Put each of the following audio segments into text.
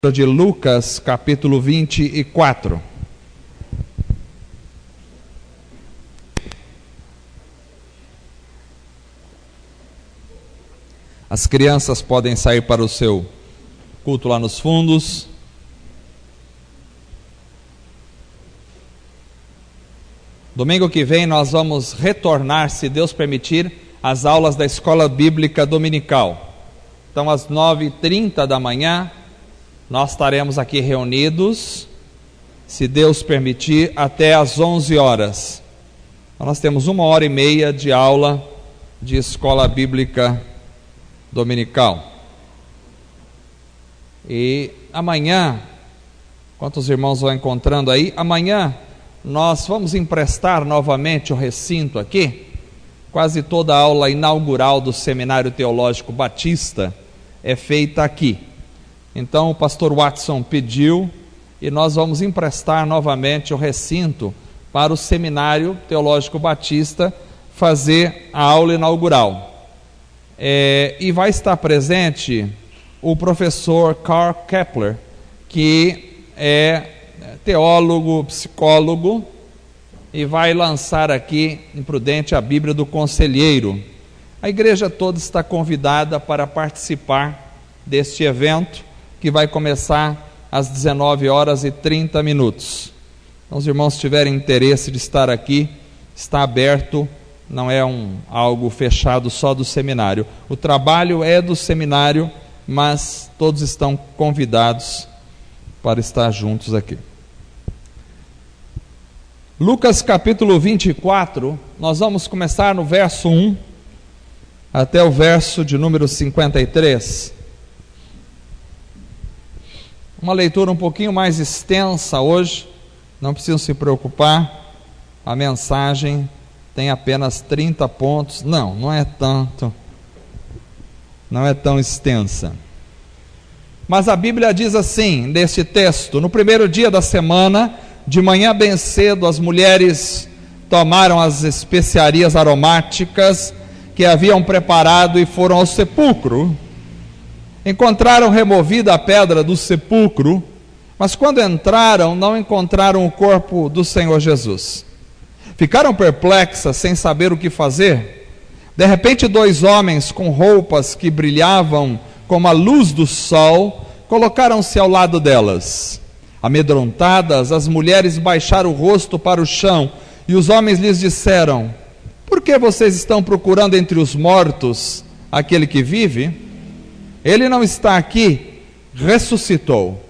De Lucas, capítulo 24. As crianças podem sair para o seu culto lá nos fundos. Domingo que vem nós vamos retornar, se Deus permitir, às aulas da Escola Bíblica Dominical. Então, às 9h30 da manhã, nós estaremos aqui reunidos, se Deus permitir, até às 11 horas. Então, nós temos 1h30 de aula de Escola Bíblica Dominical. E amanhã, enquanto os irmãos vão encontrando aí, amanhã nós vamos emprestar novamente o recinto aqui. Quase toda a aula inaugural do Seminário Teológico Batista é feita aqui. Então o pastor Watson pediu e nós vamos emprestar novamente o recinto para o Seminário Teológico Batista fazer a aula inaugural. E vai estar presente o professor Karl Kepler, que é teólogo, psicólogo, e vai lançar aqui em Prudente a Bíblia do Conselheiro. A igreja toda está convidada para participar deste evento, que vai começar às 19h30. Então, os irmãos que tiverem interesse de estar aqui, está aberto, não é algo fechado só do seminário. O trabalho é do seminário, mas todos estão convidados para estar juntos aqui. Lucas capítulo 24, nós vamos começar no verso 1 até o verso de número 53. Uma leitura um pouquinho mais extensa hoje, não precisam se preocupar, a mensagem tem apenas 30 pontos, não é tanto, não é tão extensa. Mas a Bíblia diz assim, neste texto: no primeiro dia da semana, de manhã bem cedo, as mulheres tomaram as especiarias aromáticas que haviam preparado e foram ao sepulcro. Encontraram removida a pedra do sepulcro, mas quando entraram, não encontraram o corpo do Senhor Jesus. Ficaram perplexas, sem saber o que fazer. De repente, 2 homens com roupas que brilhavam como a luz do sol, colocaram-se ao lado delas. Amedrontadas, as mulheres baixaram o rosto para o chão, e os homens lhes disseram: por que vocês estão procurando entre os mortos aquele que vive? Ele não está aqui, ressuscitou.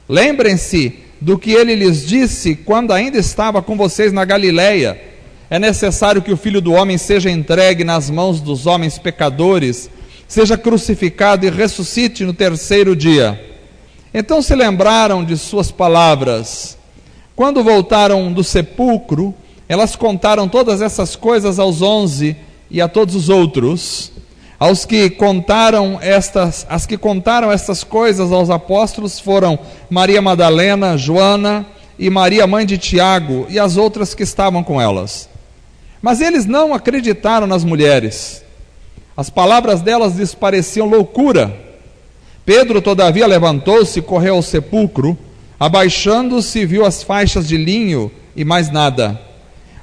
Lembrem-se do que ele lhes disse quando ainda estava com vocês na Galileia: é necessário que o Filho do Homem seja entregue nas mãos dos homens pecadores, seja crucificado e ressuscite no 3º dia. Então se lembraram de suas palavras. Quando voltaram do sepulcro, elas contaram todas essas coisas aos 11 e a todos os outros. As que contaram estas coisas aos apóstolos foram Maria Madalena, Joana e Maria, mãe de Tiago, e as outras que estavam com elas. Mas eles não acreditaram nas mulheres. As palavras delas lhes pareciam loucura. Pedro, todavia, levantou-se e correu ao sepulcro. Abaixando-se, viu as faixas de linho e mais nada.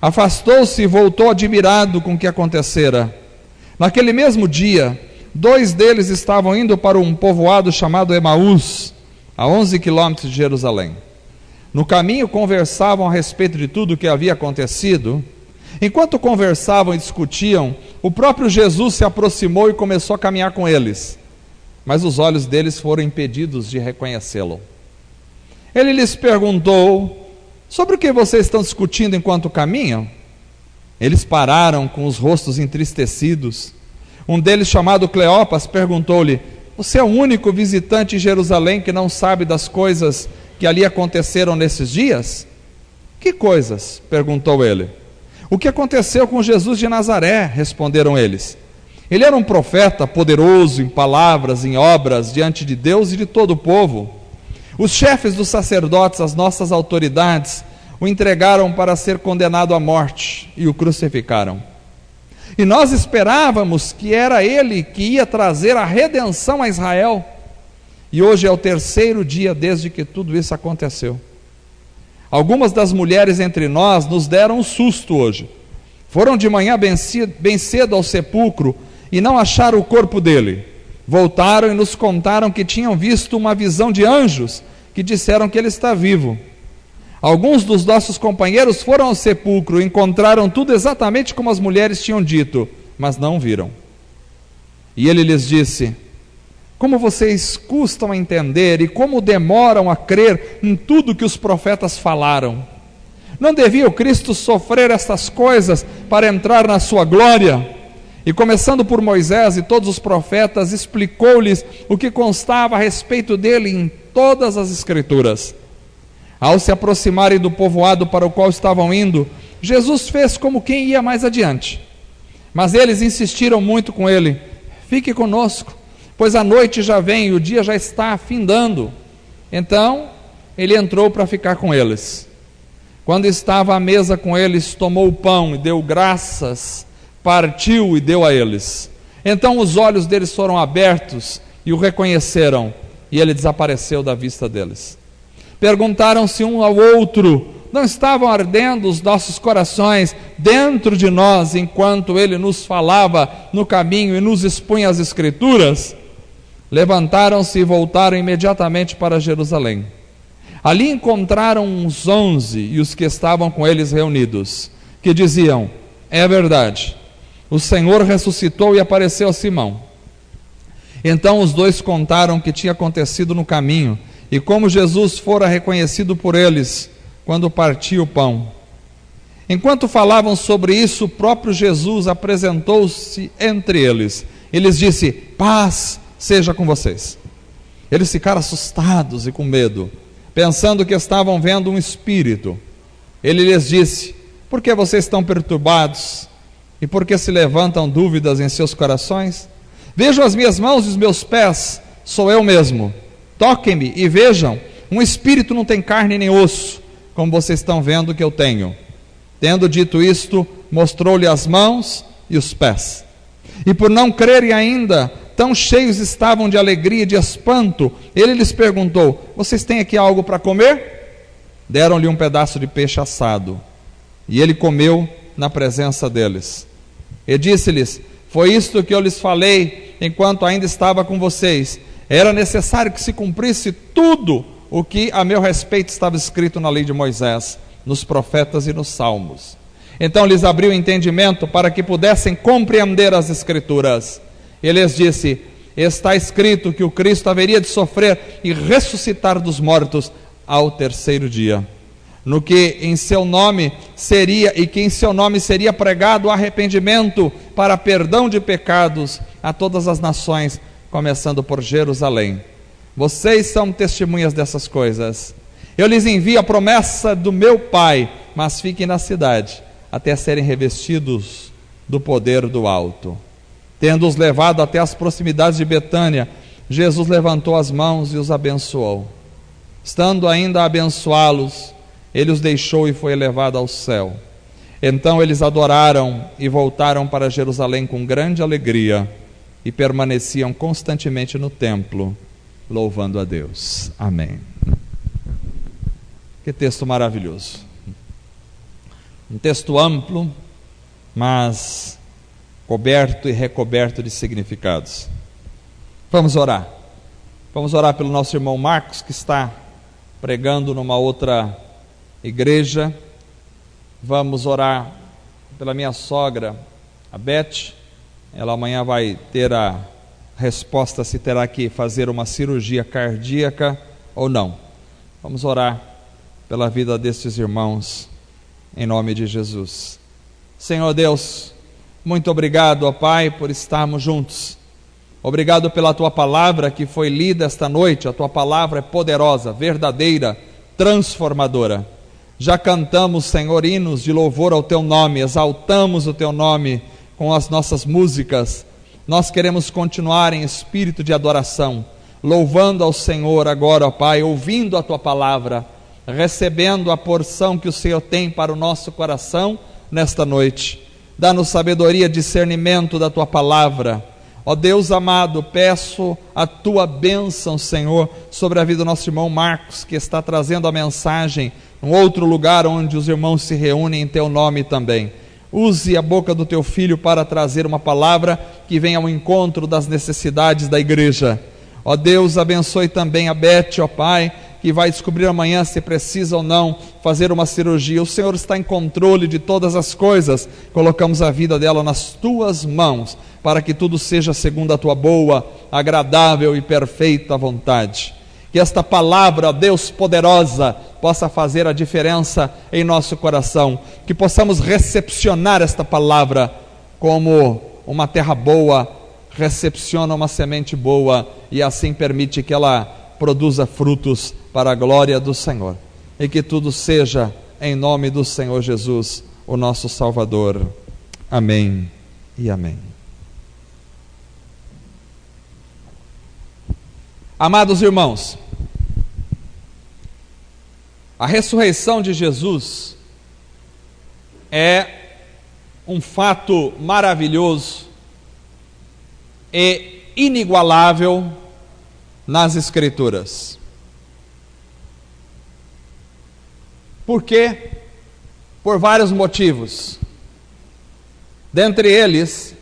Afastou-se e voltou admirado com o que acontecera. Naquele mesmo dia, 2 deles estavam indo para um povoado chamado Emaús, a 11 quilômetros de Jerusalém. No caminho conversavam a respeito de tudo o que havia acontecido. Enquanto conversavam e discutiam, o próprio Jesus se aproximou e começou a caminhar com eles, mas os olhos deles foram impedidos de reconhecê-lo. Ele lhes perguntou: sobre o que vocês estão discutindo enquanto caminham? Eles pararam com os rostos entristecidos. Um deles, chamado Cleopas, perguntou-lhe: você é o único visitante em Jerusalém que não sabe das coisas que ali aconteceram nesses dias? Que coisas? Perguntou ele. O que aconteceu com Jesus de Nazaré? Responderam eles. Ele era um profeta poderoso em palavras, em obras, diante de Deus e de todo o povo. Os chefes dos sacerdotes, as nossas autoridades, o entregaram para ser condenado à morte e o crucificaram. E nós esperávamos que era ele que ia trazer a redenção a Israel. e hoje é o terceiro dia desde que tudo isso aconteceu. Algumas das mulheres entre nós nos deram um susto hoje. Foram de manhã bem cedo ao sepulcro e não acharam o corpo dele. Voltaram e nos contaram que tinham visto uma visão de anjos que disseram que ele está vivo. Alguns dos nossos companheiros foram ao sepulcro e encontraram tudo exatamente como as mulheres tinham dito, mas não viram. E ele lhes disse: como vocês custam a entender e como demoram a crer em tudo que os profetas falaram. Não devia o Cristo sofrer estas coisas para entrar na sua glória? E começando por Moisés e todos os profetas, explicou-lhes o que constava a respeito dele em todas as Escrituras. Ao se aproximarem do povoado para o qual estavam indo, Jesus fez como quem ia mais adiante. Mas eles insistiram muito com ele: fique conosco, pois a noite já vem e o dia já está afindando. Então ele entrou para ficar com eles. Quando estava à mesa com eles, tomou o pão e deu graças, partiu e deu a eles. Então os olhos deles foram abertos e o reconheceram, e ele desapareceu da vista deles. Perguntaram-se um ao outro: não estavam ardendo os nossos corações dentro de nós, enquanto ele nos falava no caminho e nos expunha as Escrituras? Levantaram-se e voltaram imediatamente para Jerusalém. Ali encontraram os 11 e os que estavam com eles reunidos, que diziam: é verdade, o Senhor ressuscitou e apareceu a Simão. Então os dois contaram o que tinha acontecido no caminho e como Jesus fora reconhecido por eles quando partia o pão. Enquanto falavam sobre isso, o próprio Jesus apresentou-se entre eles e lhes disse: paz seja com vocês. Eles ficaram assustados e com medo, pensando que estavam vendo um espírito. Ele lhes disse: por que vocês estão perturbados? E por que se levantam dúvidas em seus corações? Vejam as minhas mãos e os meus pés, sou eu mesmo. Toquem-me e vejam, um espírito não tem carne nem osso, como vocês estão vendo que eu tenho. Tendo dito isto, mostrou-lhe as mãos e os pés. E por não crerem ainda, tão cheios estavam de alegria e de espanto, ele lhes perguntou: vocês têm aqui algo para comer? Deram-lhe um pedaço de peixe assado, e ele comeu na presença deles. E disse-lhes: foi isto que eu lhes falei enquanto ainda estava com vocês. Era necessário que se cumprisse tudo o que a meu respeito estava escrito na lei de Moisés, nos profetas e nos salmos. Então lhes abriu o entendimento para que pudessem compreender as Escrituras. Ele lhes disse: está escrito que o Cristo haveria de sofrer e ressuscitar dos mortos ao terceiro dia, no que em seu nome seria pregado arrependimento para perdão de pecados a todas as nações, começando por Jerusalém. Vocês são testemunhas dessas coisas. Eu lhes envio a promessa do meu Pai, mas fiquem na cidade até serem revestidos do poder do alto. Tendo-os levado até as proximidades de Betânia, Jesus levantou as mãos e os abençoou. Estando ainda a abençoá-los, ele os deixou e foi elevado ao céu. Então eles adoraram e voltaram para Jerusalém com grande alegria e permaneciam constantemente no templo, louvando a Deus. Amém. Que texto maravilhoso. Um texto amplo, mas coberto e recoberto de significados. Vamos orar. Vamos orar pelo nosso irmão Marcos, que está pregando numa outra igreja. Vamos orar pela minha sogra, a Beth. Ela amanhã vai ter a resposta se terá que fazer uma cirurgia cardíaca ou não. Vamos orar pela vida destes irmãos, em nome de Jesus. Senhor Deus, muito obrigado, ó Pai, por estarmos juntos. Obrigado pela Tua palavra que foi lida esta noite. A Tua palavra é poderosa, verdadeira, transformadora. Já cantamos, Senhor, hinos de louvor ao Teu nome, exaltamos o Teu nome com as nossas músicas. Nós queremos continuar em espírito de adoração, louvando ao Senhor agora, ó Pai, ouvindo a Tua palavra, recebendo a porção que o Senhor tem para o nosso coração nesta noite. Dá-nos sabedoria, discernimento da Tua palavra. Ó Deus amado, peço a tua bênção, Senhor, sobre a vida do nosso irmão Marcos, que está trazendo a mensagem em outro lugar onde os irmãos se reúnem em teu nome também. Use a boca do teu filho para trazer uma palavra que venha ao encontro das necessidades da igreja. Ó Deus, abençoe também a Beth, ó Pai, que vai descobrir amanhã se precisa ou não fazer uma cirurgia. O Senhor está em controle de todas as coisas. Colocamos a vida dela nas tuas mãos, para que tudo seja segundo a tua boa, agradável e perfeita vontade. Que esta palavra, Deus poderosa, possa fazer a diferença em nosso coração. Que possamos recepcionar esta palavra como uma terra boa recepciona uma semente boa e assim permite que ela produza frutos para a glória do Senhor. E que tudo seja em nome do Senhor Jesus, o nosso Salvador. Amém e amém. Amados irmãos, a ressurreição de Jesus é um fato maravilhoso e inigualável nas Escrituras. Por quê? Por vários motivos. Dentre eles,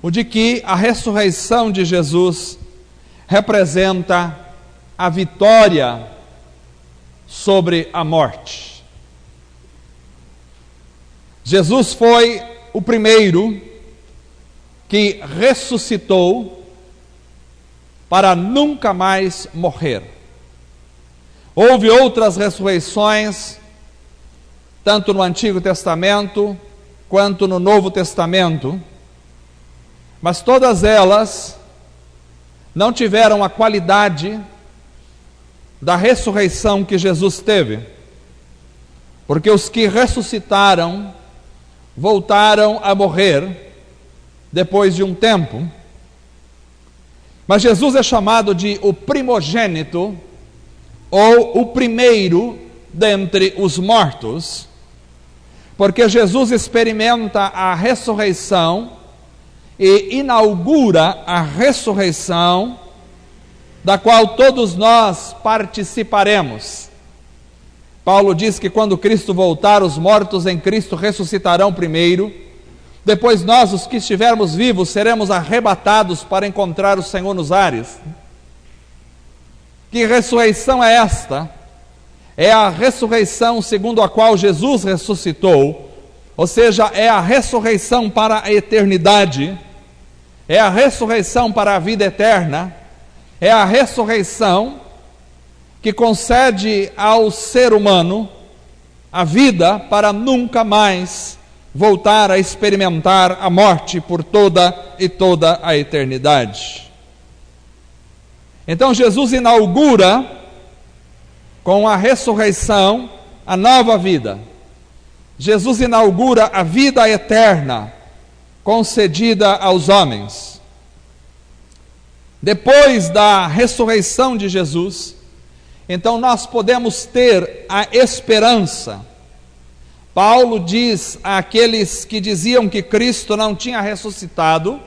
o de que a ressurreição de Jesus representa a vitória sobre a morte. Jesus foi o primeiro que ressuscitou para nunca mais morrer. Houve outras ressurreições, tanto no Antigo Testamento quanto no Novo Testamento, mas todas elas não tiveram a qualidade da ressurreição que Jesus teve, porque os que ressuscitaram voltaram a morrer depois de um tempo. Mas Jesus é chamado de o primogênito, ou o primeiro dentre os mortos, porque Jesus experimenta a ressurreição e inaugura a ressurreição, da qual todos nós participaremos. Paulo diz que quando Cristo voltar, os mortos em Cristo ressuscitarão primeiro, depois nós, os que estivermos vivos, seremos arrebatados para encontrar o Senhor nos ares. Que ressurreição é esta? É a ressurreição segundo a qual Jesus ressuscitou, ou seja, é a ressurreição para a eternidade, é a ressurreição para a vida eterna, é a ressurreição que concede ao ser humano a vida para nunca mais voltar a experimentar a morte por toda a eternidade. Então Jesus inaugura com a ressurreição a nova vida. Jesus inaugura a vida eterna concedida aos homens. Depois da ressurreição de Jesus, então nós podemos ter a esperança. Paulo diz àqueles que diziam que Cristo não tinha ressuscitado,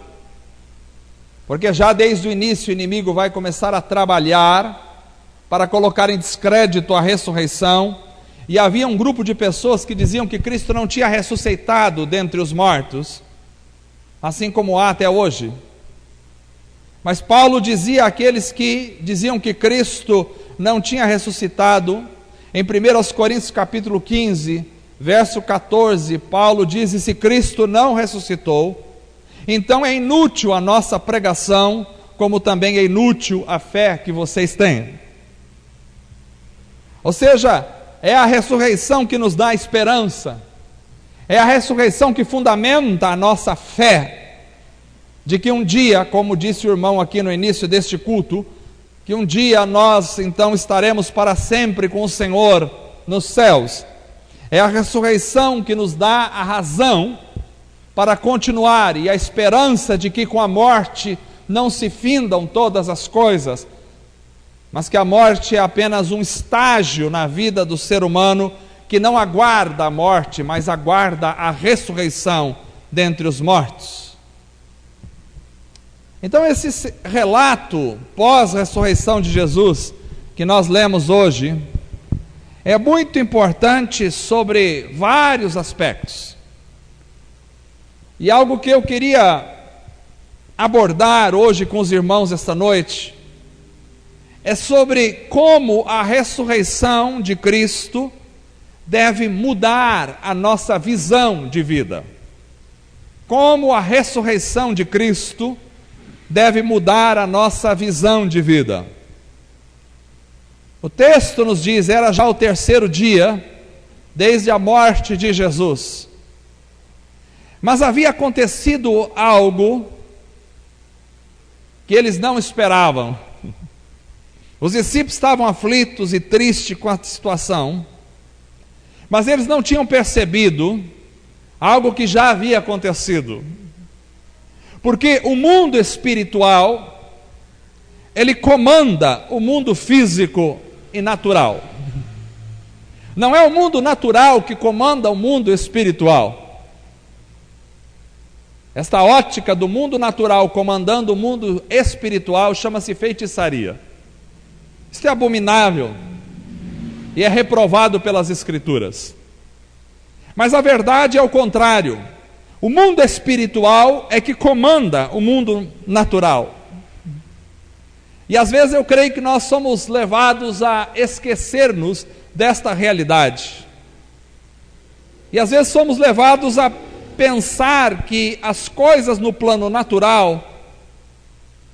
porque já desde o início o inimigo vai começar a trabalhar para colocar em descrédito a ressurreição, e havia um grupo de pessoas que diziam que Cristo não tinha ressuscitado dentre os mortos, assim como há até hoje. Mas Paulo dizia àqueles que diziam que Cristo não tinha ressuscitado, em 1 Coríntios capítulo 15, verso 14, Paulo diz: e se Cristo não ressuscitou, então é inútil a nossa pregação, como também é inútil a fé que vocês têm. Ou seja, é a ressurreição que nos dá esperança, é a ressurreição que fundamenta a nossa fé, de que um dia, como disse o irmão aqui no início deste culto, que um dia nós então estaremos para sempre com o Senhor nos céus. É a ressurreição que nos dá a razão para continuar e a esperança de que com a morte não se findam todas as coisas, mas que a morte é apenas um estágio na vida do ser humano que não aguarda a morte, mas aguarda a ressurreição dentre os mortos. Então esse relato pós-ressurreição de Jesus, que nós lemos hoje, é muito importante sobre vários aspectos. E algo que eu queria abordar hoje com os irmãos esta noite, é sobre como a ressurreição de Cristo deve mudar a nossa visão de vida. Como a ressurreição de Cristo deve mudar a nossa visão de vida. O texto nos diz, era já o terceiro dia, desde a morte de Jesus. Mas havia acontecido algo que eles não esperavam. Os discípulos estavam aflitos e tristes com a situação, mas eles não tinham percebido algo que já havia acontecido. Porque o mundo espiritual, ele comanda o mundo físico e natural. Não é o mundo natural que comanda o mundo espiritual. Esta ótica do mundo natural comandando o mundo espiritual chama-se feitiçaria. Isso é abominável e é reprovado pelas Escrituras. Mas a verdade é o contrário. O mundo espiritual é que comanda o mundo natural. E às vezes eu creio que nós somos levados a esquecer-nos desta realidade. E às vezes somos levados a pensar que as coisas no plano natural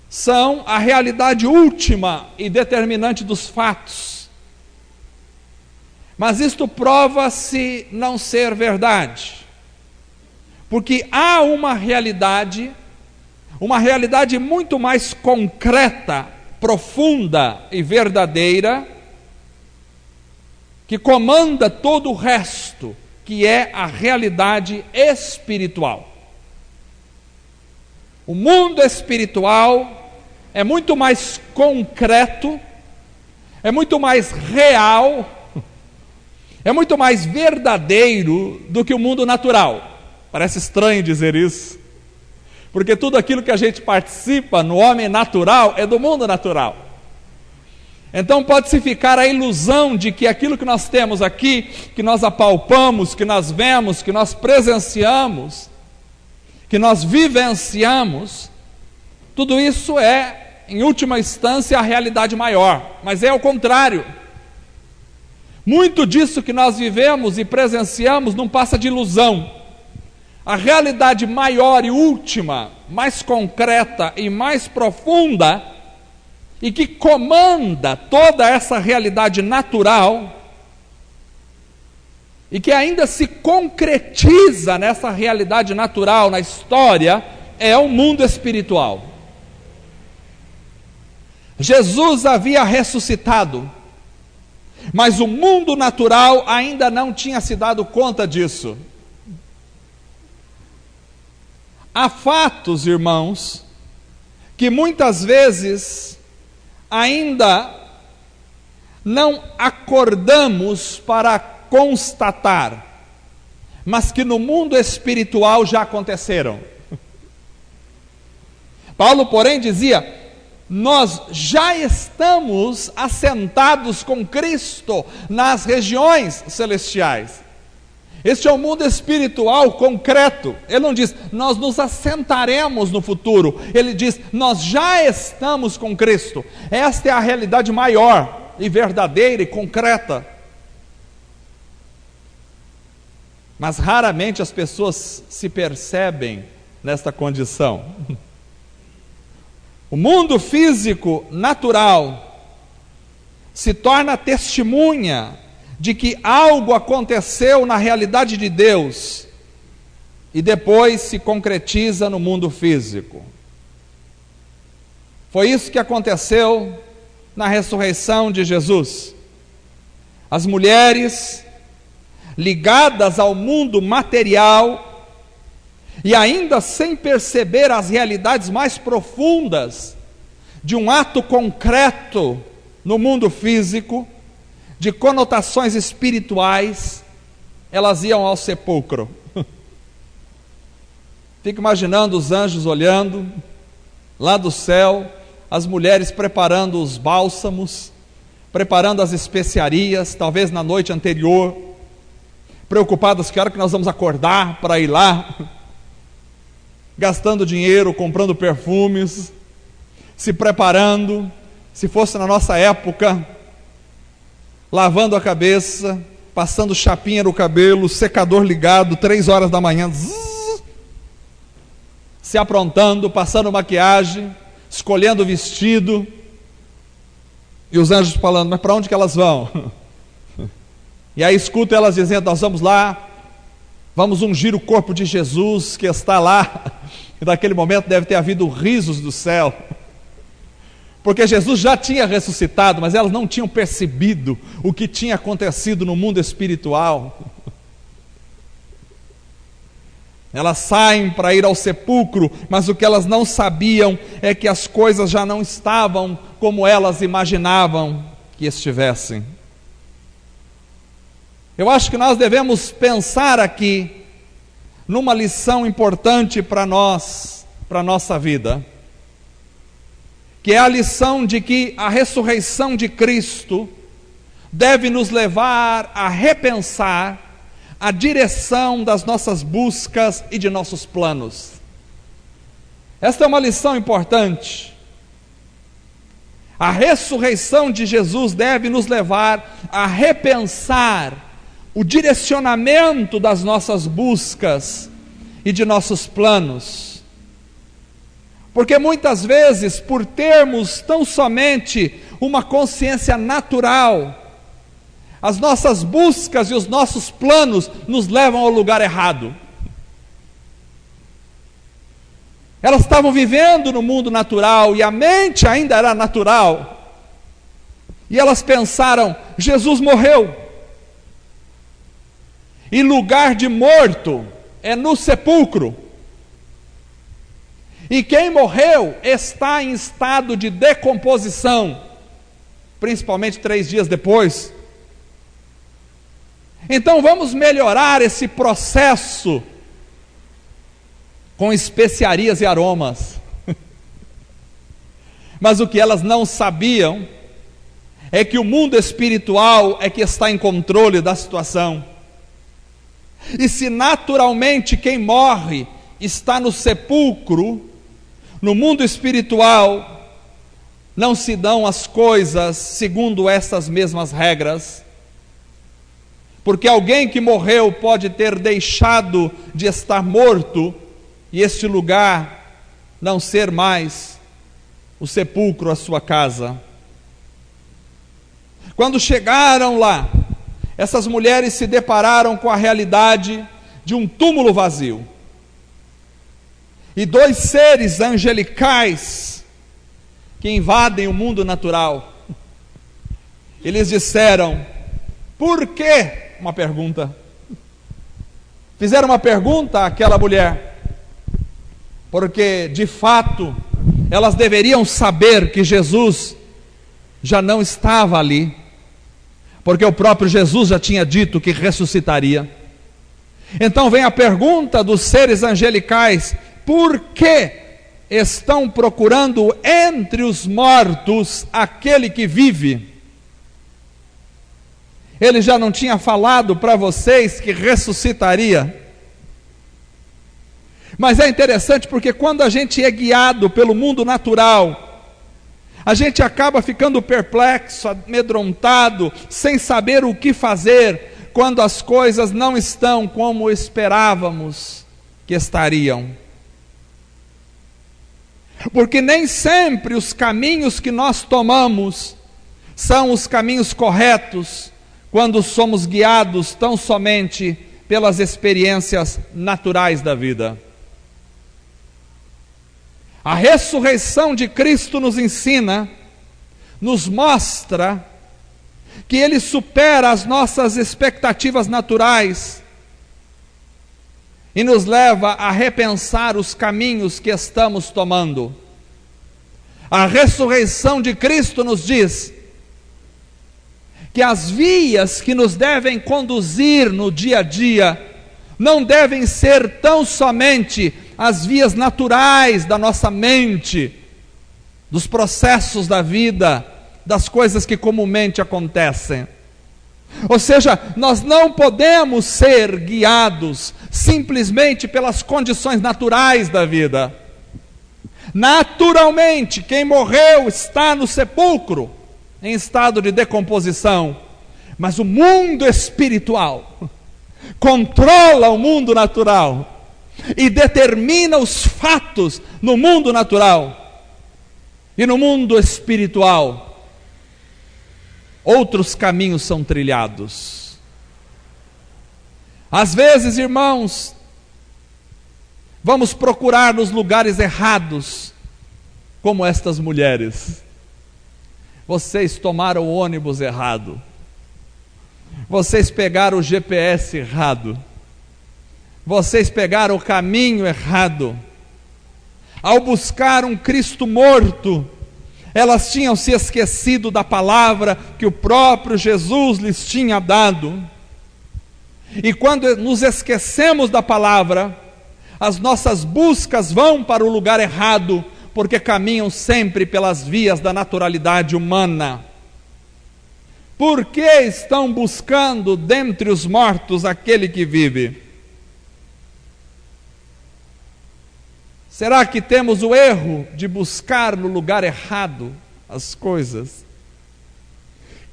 são a realidade última e determinante dos fatos. Mas isto prova-se não ser verdade, porque há uma realidade muito mais concreta, profunda e verdadeira, que comanda todo o resto, que é a realidade espiritual. O mundo espiritual é muito mais concreto, é muito mais real, é muito mais verdadeiro do que o mundo natural. Parece estranho dizer isso, porque tudo aquilo que a gente participa no homem natural é do mundo natural. Então pode-se ficar a ilusão de que aquilo que nós temos aqui, que nós apalpamos, que nós vemos, que nós presenciamos, que nós vivenciamos, tudo isso é, em última instância, a realidade maior. Mas é o contrário. Muito disso que nós vivemos e presenciamos não passa de ilusão. A realidade maior e última, mais concreta e mais profunda, e que comanda toda essa realidade natural, e que ainda se concretiza nessa realidade natural, na história, é o mundo espiritual. Jesus havia ressuscitado, mas o mundo natural ainda não tinha se dado conta disso. Há fatos, irmãos, que muitas vezes ainda não acordamos para constatar, mas que no mundo espiritual já aconteceram. Paulo, porém, dizia: nós já estamos assentados com Cristo nas regiões celestiais. Este é o mundo espiritual concreto. Ele não diz, nós nos assentaremos no futuro. Ele diz, nós já estamos com Cristo. Esta é a realidade maior e verdadeira e concreta. Mas raramente as pessoas se percebem nesta condição. O mundo físico natural se torna testemunha de que algo aconteceu na realidade de Deus e depois se concretiza no mundo físico. Foi isso que aconteceu na ressurreição de Jesus. As mulheres ligadas ao mundo material e ainda sem perceber as realidades mais profundas de um ato concreto no mundo físico, de conotações espirituais, elas iam ao sepulcro. Fico imaginando os anjos olhando, lá do céu, as mulheres preparando os bálsamos, preparando as especiarias, talvez na noite anterior, preocupadas que hora que nós vamos acordar para ir lá, gastando dinheiro, comprando perfumes, se preparando, se fosse na nossa época, lavando a cabeça, passando chapinha no cabelo, secador ligado, 3 horas da manhã, se aprontando, passando maquiagem, escolhendo o vestido, e os anjos falando, mas para onde que elas vão? E aí escuto elas dizendo, nós vamos lá, vamos ungir o corpo de Jesus que está lá, e naquele momento deve ter havido risos do céu, porque Jesus já tinha ressuscitado, mas elas não tinham percebido o que tinha acontecido no mundo espiritual. Elas saem para ir ao sepulcro, mas o que elas não sabiam é que as coisas já não estavam como elas imaginavam que estivessem. Eu acho que nós devemos pensar aqui numa lição importante para nós, para a nossa vida, que é a lição de que a ressurreição de Cristo deve nos levar a repensar a direção das nossas buscas e de nossos planos. Esta é uma lição importante. A ressurreição de Jesus deve nos levar a repensar o direcionamento das nossas buscas e de nossos planos. Porque muitas vezes, por termos tão somente uma consciência natural, as nossas buscas e os nossos planos nos levam ao lugar errado. Elas estavam vivendo no mundo natural e a mente ainda era natural. E elas pensaram, Jesus morreu. E lugar de morto é no sepulcro. E quem morreu está em estado de decomposição, principalmente 3 dias depois. Então vamos melhorar esse processo com especiarias e aromas. Mas o que elas não sabiam é que o mundo espiritual é que está em controle da situação. E se naturalmente quem morre está no sepulcro, no mundo espiritual não se dão as coisas segundo essas mesmas regras. Porque alguém que morreu pode ter deixado de estar morto e este lugar não ser mais o sepulcro, a sua casa. Quando chegaram lá, essas mulheres se depararam com a realidade de um túmulo vazio. E 2 seres angelicais que invadem o mundo natural. Eles disseram, por quê? Uma pergunta. Fizeram uma pergunta àquela mulher, porque de fato elas deveriam saber que Jesus já não estava ali, porque o próprio Jesus já tinha dito que ressuscitaria. Então vem a pergunta dos seres angelicais, por que estão procurando entre os mortos aquele que vive? Ele já não tinha falado para vocês que ressuscitaria? Mas é interessante porque quando a gente é guiado pelo mundo natural, a gente acaba ficando perplexo, amedrontado, sem saber o que fazer, quando as coisas não estão como esperávamos que estariam. Porque nem sempre os caminhos que nós tomamos são os caminhos corretos, quando somos guiados tão somente pelas experiências naturais da vida. A ressurreição de Cristo nos ensina, nos mostra que Ele supera as nossas expectativas naturais e nos leva a repensar os caminhos que estamos tomando. A ressurreição de Cristo nos diz que as vias que nos devem conduzir no dia a dia não devem ser tão somente as vias naturais da nossa mente, dos processos da vida, das coisas que comumente acontecem. Ou seja, nós não podemos ser guiados simplesmente pelas condições naturais da vida. Naturalmente, quem morreu está no sepulcro, em estado de decomposição. Mas o mundo espiritual controla o mundo natural e determina os fatos no mundo natural. E no mundo espiritual, outros caminhos são trilhados. Às vezes, irmãos, vamos procurar nos lugares errados, como estas mulheres. Vocês tomaram o ônibus errado. Vocês pegaram o GPS errado. Vocês pegaram o caminho errado. Ao buscar um Cristo morto, elas tinham se esquecido da palavra que o próprio Jesus lhes tinha dado. E quando nos esquecemos da palavra, as nossas buscas vão para o lugar errado, porque caminham sempre pelas vias da naturalidade humana. Por que estão buscando dentre os mortos aquele que vive? Será que temos o erro de buscar no lugar errado as coisas?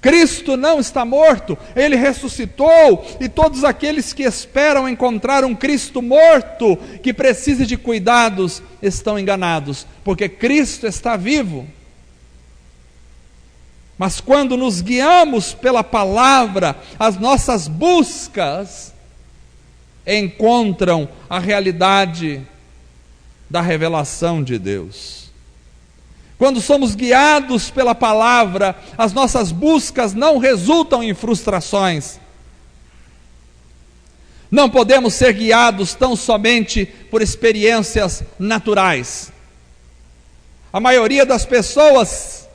Cristo não está morto, Ele ressuscitou, e todos aqueles que esperam encontrar um Cristo morto, que precise de cuidados, estão enganados, porque Cristo está vivo. Mas quando nos guiamos pela palavra, as nossas buscas encontram a realidade da revelação de Deus. Quando somos guiados pela palavra, as nossas buscas não resultam em frustrações. Não podemos ser guiados tão somente por experiências naturais. A maioria das pessoas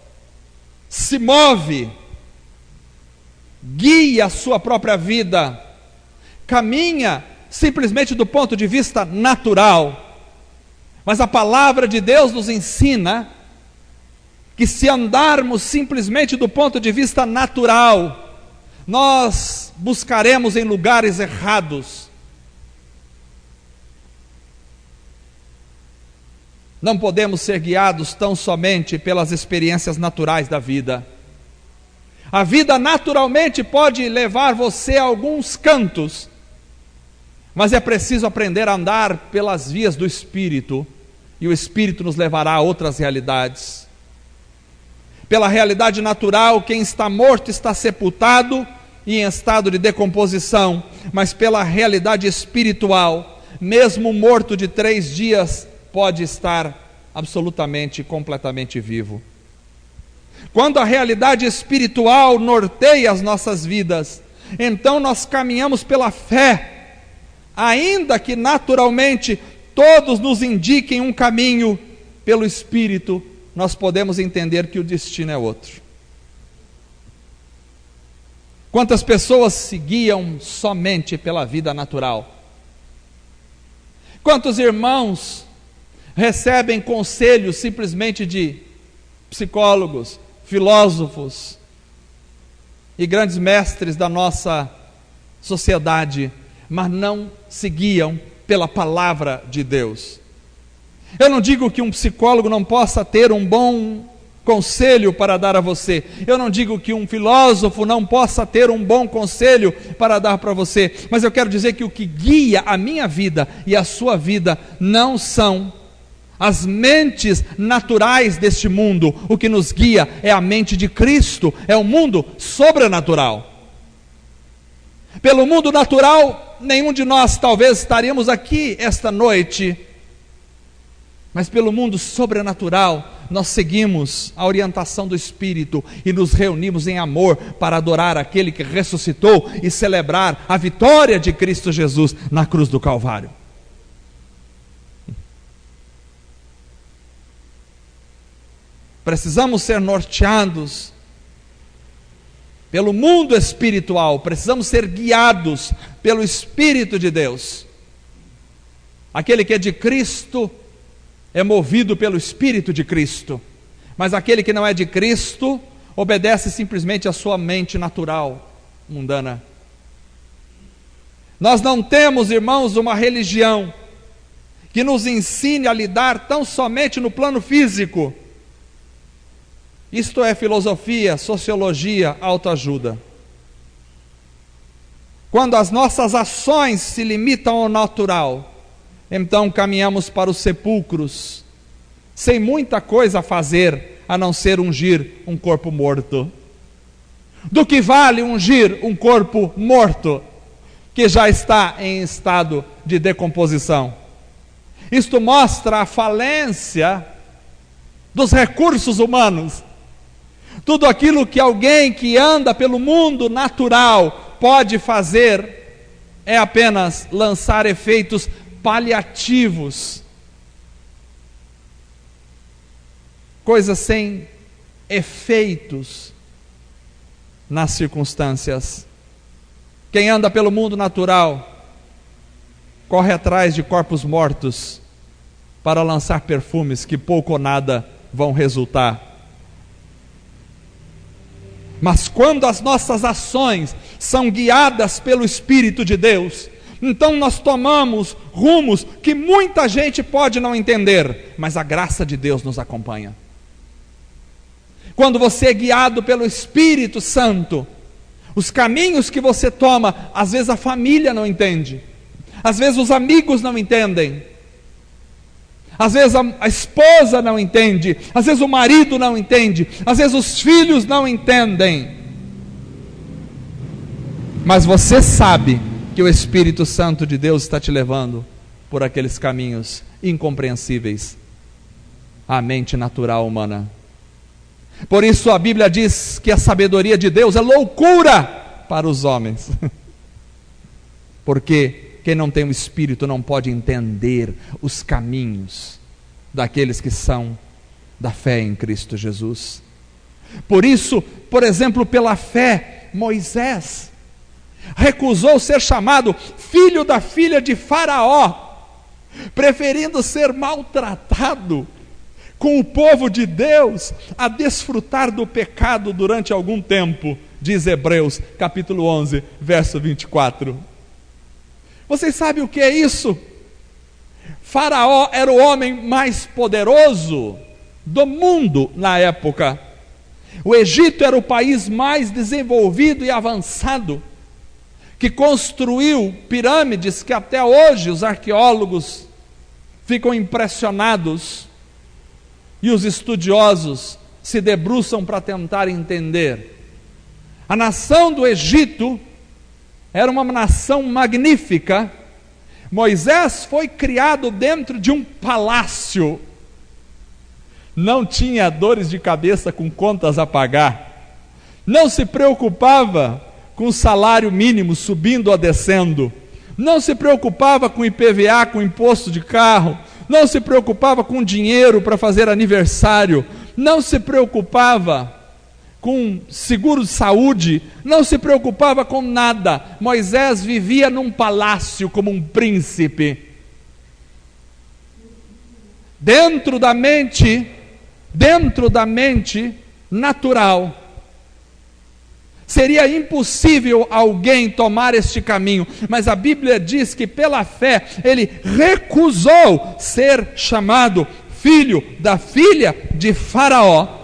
se move, guia a sua própria vida, caminha simplesmente do ponto de vista natural. Mas a palavra de Deus nos ensina que se andarmos simplesmente do ponto de vista natural, nós buscaremos em lugares errados. Não podemos ser guiados tão somente pelas experiências naturais da vida. A vida naturalmente pode levar você a alguns cantos, mas é preciso aprender a andar pelas vias do Espírito, e o Espírito nos levará a outras realidades. Pela realidade natural, quem está morto está sepultado e em estado de decomposição, mas pela realidade espiritual, mesmo morto de 3 dias, pode estar absolutamente, completamente vivo. Quando a realidade espiritual norteia as nossas vidas, então nós caminhamos pela fé, ainda que naturalmente todos nos indiquem um caminho, pelo Espírito nós podemos entender que o destino é outro. Quantas pessoas se guiam somente pela vida natural? Quantos irmãos recebem conselhos simplesmente de psicólogos, filósofos e grandes mestres da nossa sociedade, mas não se guiam pela palavra de Deus? Eu não digo que um psicólogo não possa ter um bom conselho para dar a você. Eu não digo que um filósofo não possa ter um bom conselho para dar para você. Mas eu quero dizer que o que guia a minha vida e a sua vida não são as mentes naturais deste mundo. O que nos guia é a mente de Cristo, é o mundo sobrenatural. Pelo mundo natural, nenhum de nós talvez estaríamos aqui esta noite, mas pelo mundo sobrenatural, nós seguimos a orientação do Espírito e nos reunimos em amor para adorar aquele que ressuscitou e celebrar a vitória de Cristo Jesus na cruz do Calvário. Precisamos ser norteados pelo mundo espiritual, precisamos ser guiados pelo Espírito de Deus. Aquele que é de Cristo é movido pelo Espírito de Cristo, Mas aquele que não é de Cristo obedece simplesmente à sua mente natural, mundana. Nós não temos, irmãos, uma religião que nos ensine a lidar tão somente no plano físico. Isto é filosofia, sociologia, autoajuda. Quando as nossas ações se limitam ao natural, então caminhamos para os sepulcros, sem muita coisa a fazer, a não ser ungir um corpo morto. Do que vale ungir um corpo morto, que já está em estado de decomposição? Isto mostra a falência dos recursos humanos. Tudo aquilo que alguém que anda pelo mundo natural pode fazer é apenas lançar efeitos paliativos, coisas sem efeitos nas circunstâncias. Quem anda pelo mundo natural corre atrás de corpos mortos para lançar perfumes que pouco ou nada vão resultar. Mas quando as nossas ações são guiadas pelo Espírito de Deus, então nós tomamos rumos que muita gente pode não entender, mas a graça de Deus nos acompanha. Quando você é guiado pelo Espírito Santo, os caminhos que você toma, às vezes a família não entende, às vezes os amigos não entendem, às vezes a esposa não entende, às vezes o marido não entende, às vezes os filhos não entendem. Mas você sabe que o Espírito Santo de Deus está te levando por aqueles caminhos incompreensíveis à mente natural humana. Por isso a Bíblia diz que a sabedoria de Deus é loucura para os homens. Porque quem não tem o Espírito não pode entender os caminhos daqueles que são da fé em Cristo Jesus. Por isso, por exemplo, pela fé, Moisés recusou ser chamado filho da filha de Faraó, preferindo ser maltratado com o povo de Deus a desfrutar do pecado durante algum tempo, diz Hebreus capítulo 11, verso 24. Vocês sabem o que é isso? Faraó era o homem mais poderoso do mundo na época. O Egito era o país mais desenvolvido e avançado, que construiu pirâmides que até hoje os arqueólogos ficam impressionados e os estudiosos se debruçam para tentar entender. A nação do Egito era uma nação magnífica. Moisés foi criado dentro de um palácio, não tinha dores de cabeça com contas a pagar, não se preocupava com o salário mínimo subindo ou descendo, não se preocupava com IPVA, com imposto de carro, não se preocupava com dinheiro para fazer aniversário, não se preocupava com seguro de saúde, não se preocupava com nada. Moisés vivia num palácio como um príncipe. Dentro da mente natural, seria impossível alguém tomar este caminho, mas a Bíblia diz que pela fé ele recusou ser chamado filho da filha de Faraó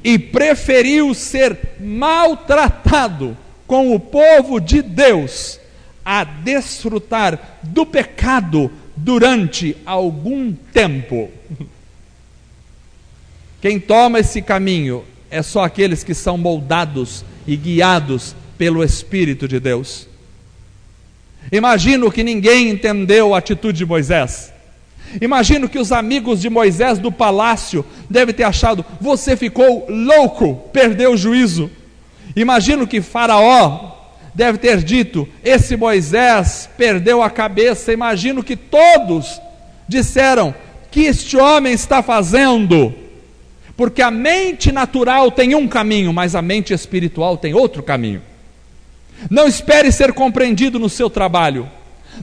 e preferiu ser maltratado com o povo de Deus a desfrutar do pecado durante algum tempo. Quem toma esse caminho é só aqueles que são moldados e guiados pelo Espírito de Deus. Imagino que ninguém entendeu a atitude de Moisés. Imagino que os amigos de Moisés do palácio devem ter achado: você ficou louco, perdeu o juízo. Imagino que Faraó deve ter dito: esse Moisés perdeu a cabeça. Imagino que todos disseram: que este homem está fazendo? Porque a mente natural tem um caminho, mas a mente espiritual tem outro caminho. Não espere ser compreendido no seu trabalho,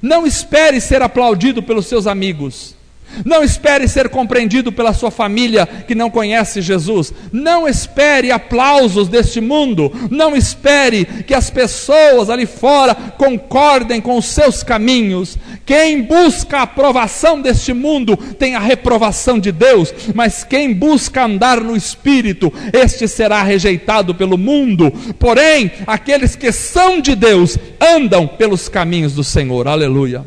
não espere ser aplaudido pelos seus amigos, Não espere ser compreendido pela sua família que não conhece Jesus. Não espere aplausos deste mundo. Não espere que as pessoas ali fora concordem com os seus caminhos. Quem busca a aprovação deste mundo tem a reprovação de Deus. Mas quem busca andar no Espírito, este será rejeitado pelo mundo. Porém, aqueles que são de Deus andam pelos caminhos do Senhor. Aleluia.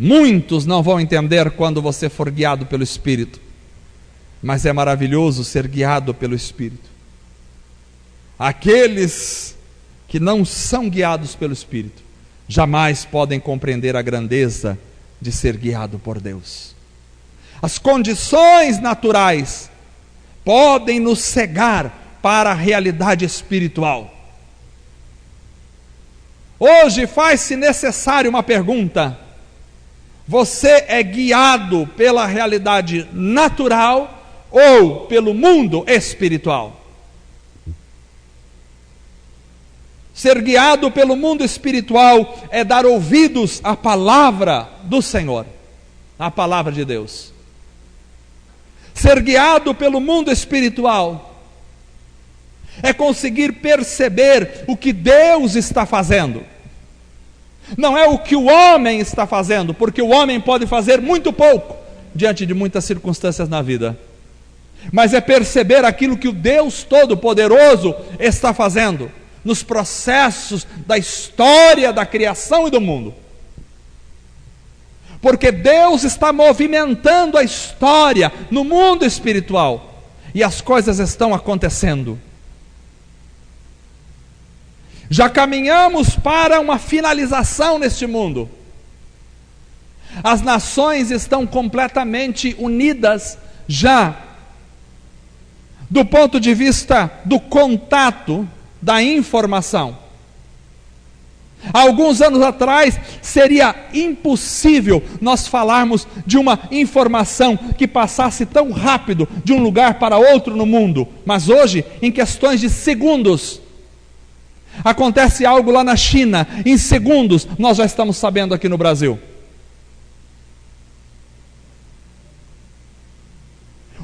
Muitos não vão entender quando você for guiado pelo Espírito, mas é maravilhoso ser guiado pelo Espírito. Aqueles que não são guiados pelo Espírito, jamais podem compreender a grandeza de ser guiado por Deus. As condições naturais podem nos cegar para a realidade espiritual. Hoje faz-se necessária uma pergunta: você é guiado pela realidade natural ou pelo mundo espiritual? Ser guiado pelo mundo espiritual é dar ouvidos à palavra do Senhor, à palavra de Deus. Ser guiado pelo mundo espiritual é conseguir perceber o que Deus está fazendo. Não é o que o homem está fazendo, porque o homem pode fazer muito pouco diante de muitas circunstâncias na vida, mas é perceber aquilo que o Deus Todo-Poderoso está fazendo nos processos da história da criação e do mundo. Porque Deus está movimentando a história no mundo espiritual e as coisas estão acontecendo. Já caminhamos para uma finalização neste mundo. As nações estão completamente unidas já, do ponto de vista do contato, da informação. Há alguns anos atrás, seria impossível nós falarmos de uma informação que passasse tão rápido de um lugar para outro no mundo. Mas hoje, em questões de segundos, acontece algo lá na China, em segundos nós já estamos sabendo aqui no Brasil.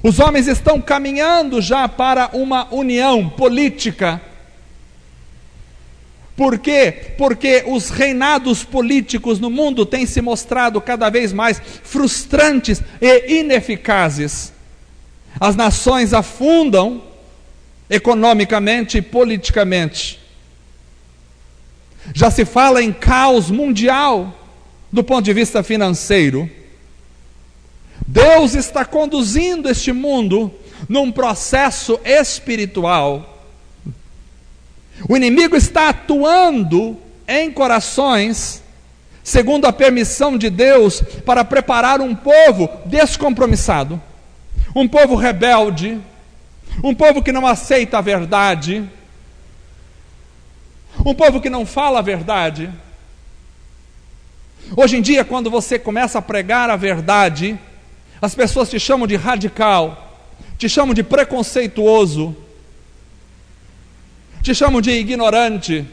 Os homens estão caminhando já para uma união política. Por quê? Porque os reinados políticos no mundo têm se mostrado cada vez mais frustrantes e ineficazes. As nações afundam economicamente e politicamente. Já se fala em caos mundial do ponto de vista financeiro. Deus está conduzindo este mundo num processo espiritual. O inimigo está atuando em corações, segundo a permissão de Deus, para preparar um povo descompromissado, um povo rebelde, um povo que não aceita a verdade, um povo que não fala a verdade. Hoje em dia, quando você começa a pregar a verdade, as pessoas te chamam de radical, te chamam de preconceituoso, te chamam de ignorante.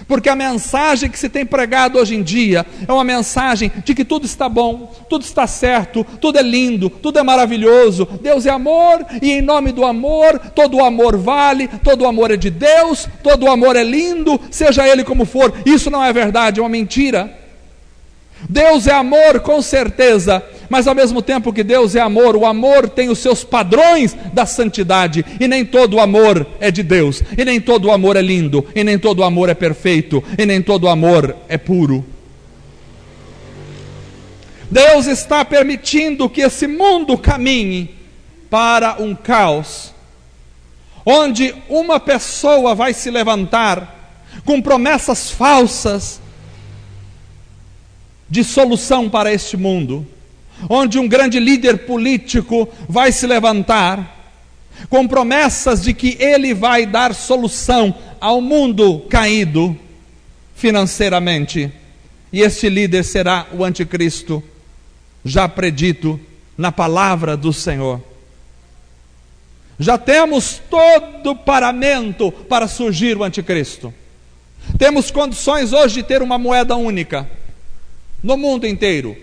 Porque a mensagem que se tem pregado hoje em dia é uma mensagem de que tudo está bom, tudo está certo, tudo é lindo, tudo é maravilhoso. Deus é amor e em nome do amor, todo o amor vale, todo o amor é de Deus, todo o amor é lindo, seja ele como for. Isso não é verdade, é uma mentira. Deus é amor com certeza, mas ao mesmo tempo que Deus é amor, o amor tem os seus padrões da santidade, e nem todo o amor é de Deus, e nem todo o amor é lindo, e nem todo o amor é perfeito, e nem todo o amor é puro. Deus está permitindo que esse mundo caminhe para um caos, onde uma pessoa vai se levantar com promessas falsas de solução para este mundo, onde um grande líder político vai se levantar com promessas de que ele vai dar solução ao mundo caído financeiramente, e este líder será o anticristo, já predito na palavra do Senhor. Já temos todo o paramento para surgir o anticristo. Temos condições hoje de ter uma moeda única. no mundo inteiro.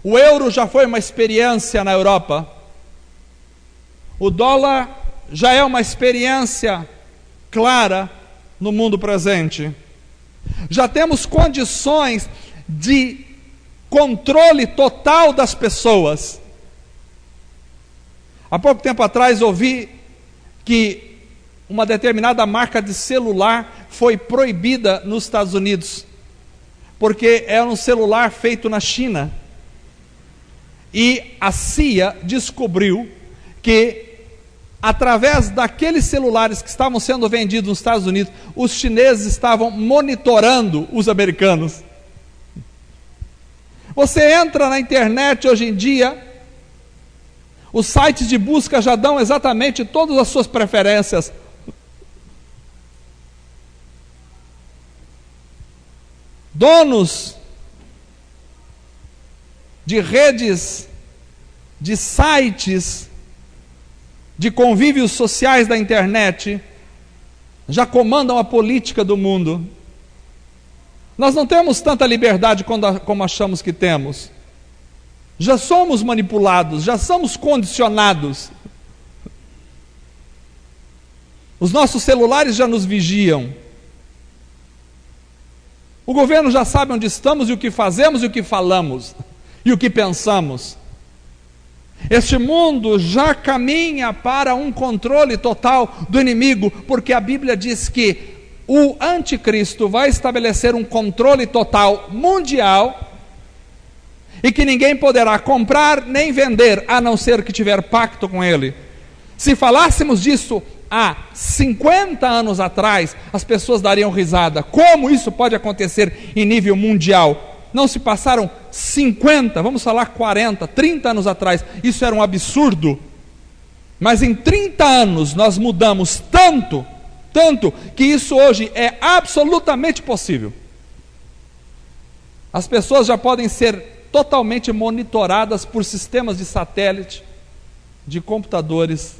O euro já foi uma experiência na Europa. O dólar já é uma experiência clara no mundo presente. Já temos condições de controle total das pessoas. Há pouco tempo atrás ouvi que uma determinada marca de celular foi proibida nos Estados Unidos, porque era um celular feito na China. E a CIA descobriu que, através daqueles celulares que estavam sendo vendidos nos Estados Unidos, os chineses estavam monitorando os americanos. Você entra na internet hoje em dia, os sites de busca já dão exatamente todas as suas preferências. Donos de redes, de sites, de convívios sociais da internet, já comandam a política do mundo. Nós não temos tanta liberdade como achamos que temos. Já somos manipulados, já somos condicionados. Os nossos celulares já nos vigiam. O governo já sabe onde estamos e o que fazemos e o que falamos e o que pensamos. Este mundo já caminha para um controle total do inimigo, porque a Bíblia diz que o anticristo vai estabelecer um controle total mundial e que ninguém poderá comprar nem vender, a não ser que tiver pacto com ele. Se falássemos disso há 50 anos atrás, as pessoas dariam risada. Como isso pode acontecer em nível mundial? Não se passaram 50, vamos falar 40, 30 anos atrás, isso era um absurdo. Mas em 30 anos nós mudamos tanto, que isso hoje é absolutamente possível. As pessoas já podem ser totalmente monitoradas por sistemas de satélite, de computadores,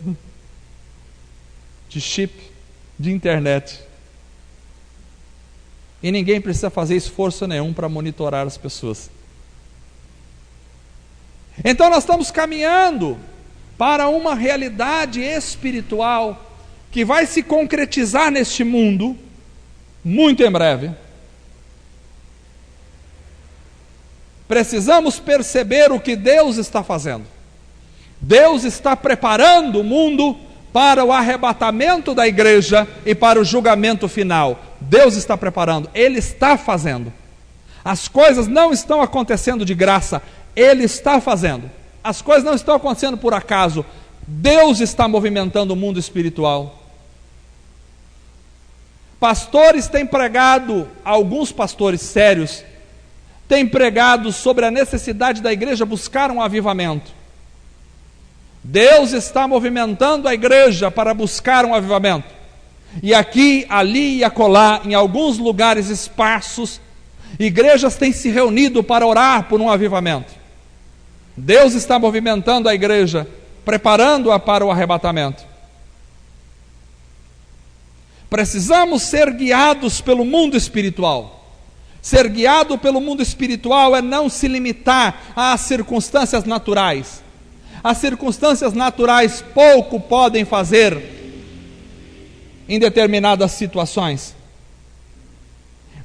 de chip, de internet. E ninguém precisa fazer esforço nenhum para monitorar as pessoas. Então nós estamos caminhando para uma realidade espiritual que vai se concretizar neste mundo muito em breve. Precisamos perceber o que Deus está fazendo. Deus está preparando o mundo para o arrebatamento da igreja e para o julgamento final. Deus está preparando, Ele está fazendo. As coisas não estão acontecendo de graça, Ele está fazendo. As coisas não estão acontecendo por acaso, Deus está movimentando o mundo espiritual. Pastores têm pregado, alguns pastores sérios, têm pregado sobre a necessidade da igreja buscar um avivamento. Deus está movimentando a igreja para buscar um avivamento. E aqui, ali e acolá, em alguns lugares esparsos, igrejas têm se reunido para orar por um avivamento. Deus está movimentando a igreja, preparando-a para o arrebatamento. Precisamos ser guiados pelo mundo espiritual. Ser guiado pelo mundo espiritual é não se limitar às circunstâncias naturais. As circunstâncias naturais pouco podem fazer em determinadas situações.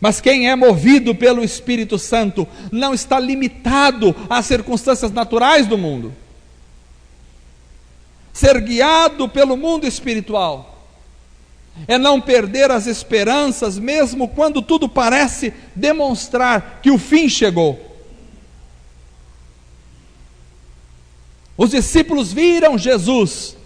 Mas quem é movido pelo Espírito Santo não está limitado às circunstâncias naturais do mundo. Ser guiado pelo mundo espiritual é não perder as esperanças, mesmo quando tudo parece demonstrar que o fim chegou. Os discípulos viram Jesus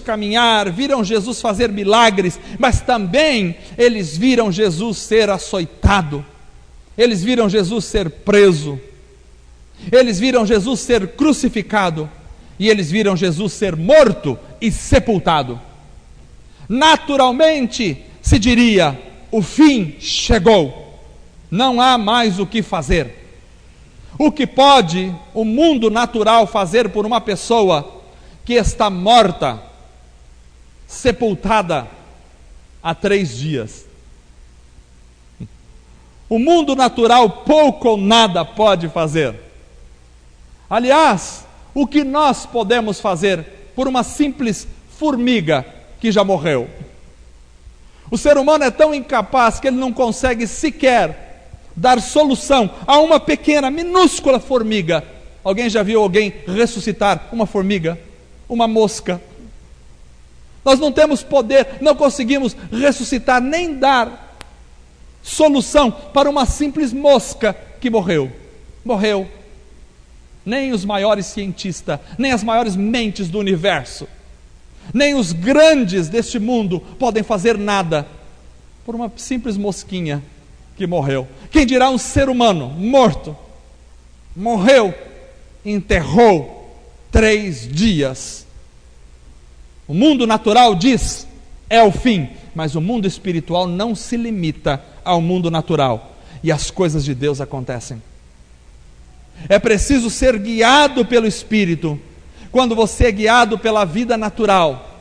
caminhar, viram Jesus fazer milagres, mas também eles viram Jesus ser açoitado, eles viram Jesus ser preso, eles viram Jesus ser crucificado, e eles viram Jesus ser morto e sepultado. Naturalmente se diria: o fim chegou, não há mais o que fazer. O que pode o mundo natural fazer por uma pessoa que está morta, sepultada há 3 dias? O mundo natural pouco ou nada pode fazer. Aliás, o que nós podemos fazer por uma simples formiga que já morreu? O ser humano é tão incapaz que ele não consegue sequer dar solução a uma pequena, minúscula formiga. Alguém já viu alguém ressuscitar uma formiga? Uma mosca? Nós não temos poder, não conseguimos ressuscitar, nem dar solução para uma simples mosca que morreu. Morreu. Nem os maiores cientistas, nem as maiores mentes do universo, nem os grandes deste mundo podem fazer nada por uma simples mosquinha que morreu. Quem dirá um ser humano morto? Morreu, enterrou 3 dias. O mundo natural diz, é o fim, mas o mundo espiritual não se limita ao mundo natural, e as coisas de Deus acontecem. É preciso ser guiado pelo Espírito. Quando você é guiado pela vida natural,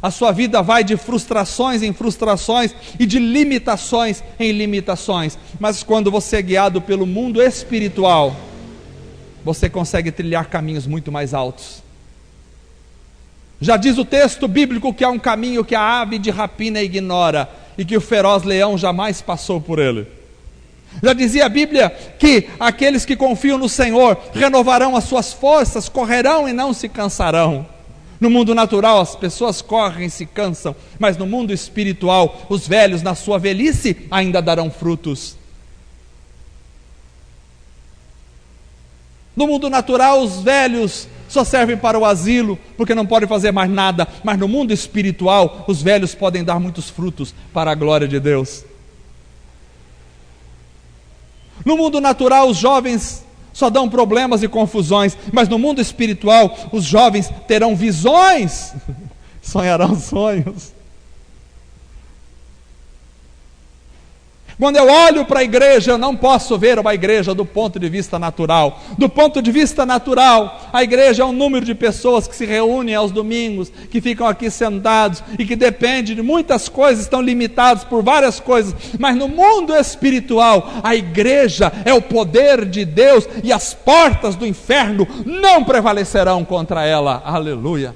a sua vida vai de frustrações em frustrações e de limitações em limitações. Mas quando você é guiado pelo mundo espiritual, você consegue trilhar caminhos muito mais altos. Já diz o texto bíblico que há um caminho que a ave de rapina ignora e que o feroz leão jamais passou por ele. Já dizia a Bíblia que aqueles que confiam no Senhor renovarão as suas forças, correrão e não se cansarão. No mundo natural as pessoas correm e se cansam, mas no mundo espiritual os velhos na sua velhice ainda darão frutos. No mundo natural os velhos só servem para o asilo, porque não podem fazer mais nada, mas no mundo espiritual os velhos podem dar muitos frutos para a glória de Deus. No mundo natural os jovens só dão problemas e confusões, mas no mundo espiritual os jovens terão visões, sonharão sonhos. Quando eu olho para a igreja, eu não posso ver uma igreja do ponto de vista natural. Do ponto de vista natural, a igreja é um número de pessoas que se reúnem aos domingos, que ficam aqui sentados e que depende de muitas coisas, estão limitados por várias coisas. Mas no mundo espiritual, a igreja é o poder de Deus e as portas do inferno não prevalecerão contra ela. Aleluia!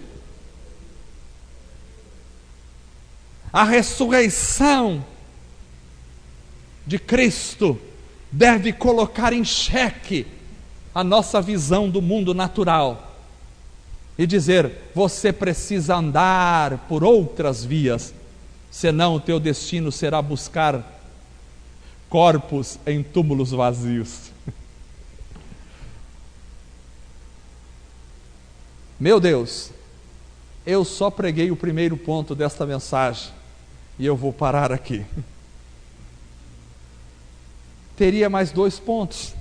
A ressurreição de Cristo deve colocar em xeque a nossa visão do mundo natural e dizer: você precisa andar por outras vias, senão o teu destino será buscar corpos em túmulos vazios. Meu Deus, eu só preguei o primeiro ponto desta mensagem e eu vou parar aqui. Teria mais 2 pontos.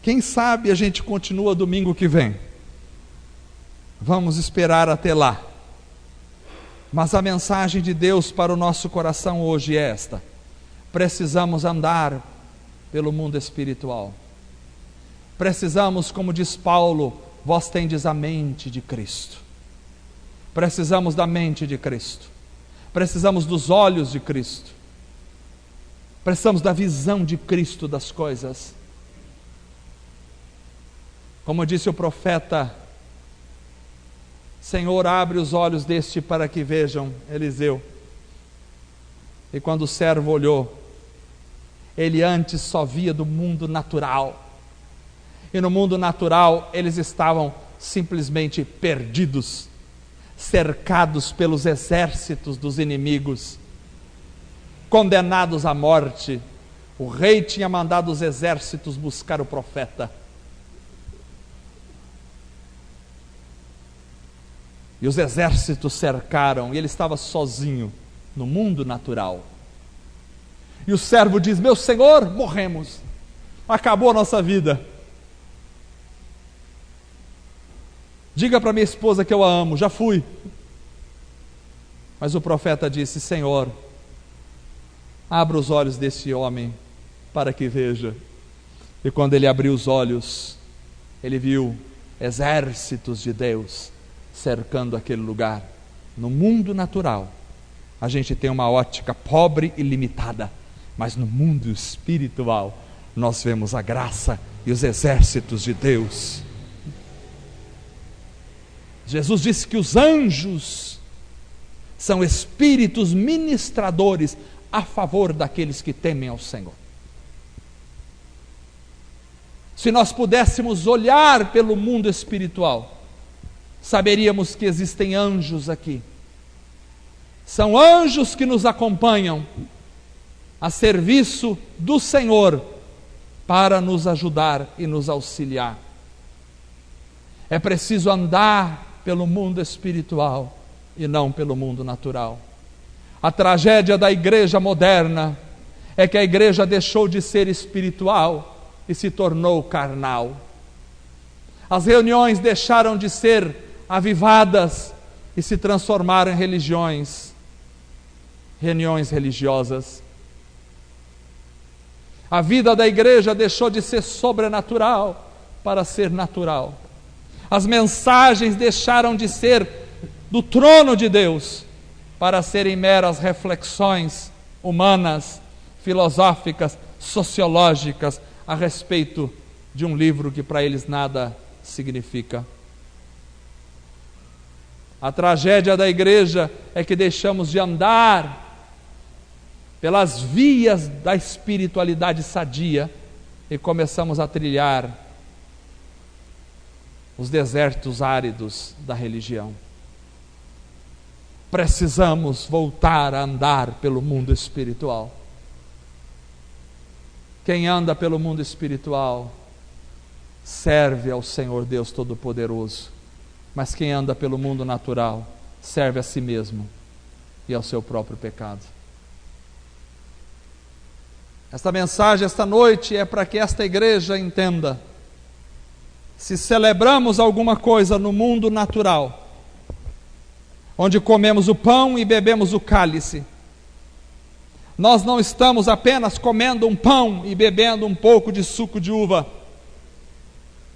Quem sabe a gente continua domingo que vem. Vamos esperar até lá. Mas a mensagem de Deus para o nosso coração hoje é esta: precisamos andar pelo mundo espiritual. Precisamos, como diz Paulo, vós tendes a mente de Cristo. Precisamos da mente de Cristo. Precisamos dos olhos de Cristo. Precisamos da visão de Cristo das coisas. Como disse o profeta: Senhor, abre os olhos deste para que vejam. Eliseu. E quando o servo olhou, ele antes só via do mundo natural. E no mundo natural eles estavam simplesmente perdidos, cercados pelos exércitos dos inimigos, condenados à morte. O rei tinha mandado os exércitos buscar o profeta. E os exércitos cercaram, e ele estava sozinho no mundo natural. E o servo diz: meu senhor, morremos, acabou a nossa vida. Diga para minha esposa que eu a amo, já fui. Mas o profeta disse: Senhor, abra os olhos desse homem para que veja. E quando ele abriu os olhos, ele viu exércitos de Deus cercando aquele lugar. No mundo natural, a gente tem uma ótica pobre e limitada, Mas no mundo espiritual, nós vemos a graça e os exércitos de Deus. Jesus disse que os anjos são espíritos ministradores a favor daqueles que temem ao Senhor. Se nós pudéssemos olhar pelo mundo espiritual, saberíamos que existem anjos aqui. São anjos que nos acompanham a serviço do Senhor para nos ajudar e nos auxiliar. É preciso andar pelo mundo espiritual e não pelo mundo natural. A tragédia da igreja moderna é que a igreja deixou de ser espiritual e se tornou carnal. As reuniões deixaram de ser avivadas e se transformaram em reuniões religiosas. A vida da igreja deixou de ser sobrenatural para ser natural. As mensagens deixaram de ser do trono de Deus para serem meras reflexões humanas, filosóficas, sociológicas a respeito de um livro que para eles nada significa. A tragédia da igreja é que deixamos de andar pelas vias da espiritualidade sadia e começamos a trilhar os desertos áridos da religião. Precisamos voltar a andar pelo mundo espiritual. Quem anda pelo mundo espiritual serve ao Senhor Deus Todo-Poderoso, mas quem anda pelo mundo natural serve a si mesmo e ao seu próprio pecado. Esta mensagem, esta noite, é para que esta igreja entenda: se celebramos alguma coisa no mundo natural, onde comemos o pão e bebemos o cálice, nós não estamos apenas comendo um pão e bebendo um pouco de suco de uva,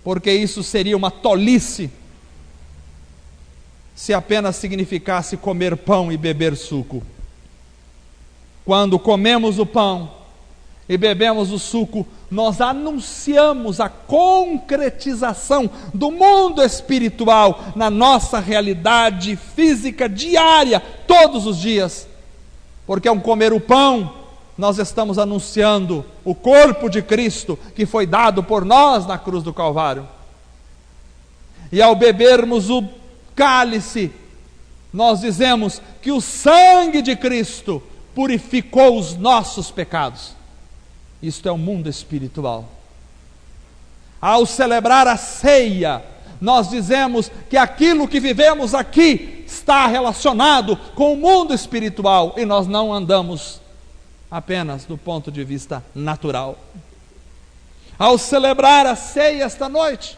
porque isso seria uma tolice, se apenas significasse comer pão e beber suco. Quando comemos o pão e bebemos o suco, nós anunciamos a concretização do mundo espiritual na nossa realidade física diária, todos os dias. Porque ao comer o pão, nós estamos anunciando o corpo de Cristo que foi dado por nós na cruz do Calvário. E ao bebermos o cálice, nós dizemos que o sangue de Cristo purificou os nossos pecados. Isto é o mundo espiritual. Ao celebrar a ceia, nós dizemos que aquilo que vivemos aqui está relacionado com o mundo espiritual e nós não andamos apenas do ponto de vista natural. Ao celebrar a ceia esta noite,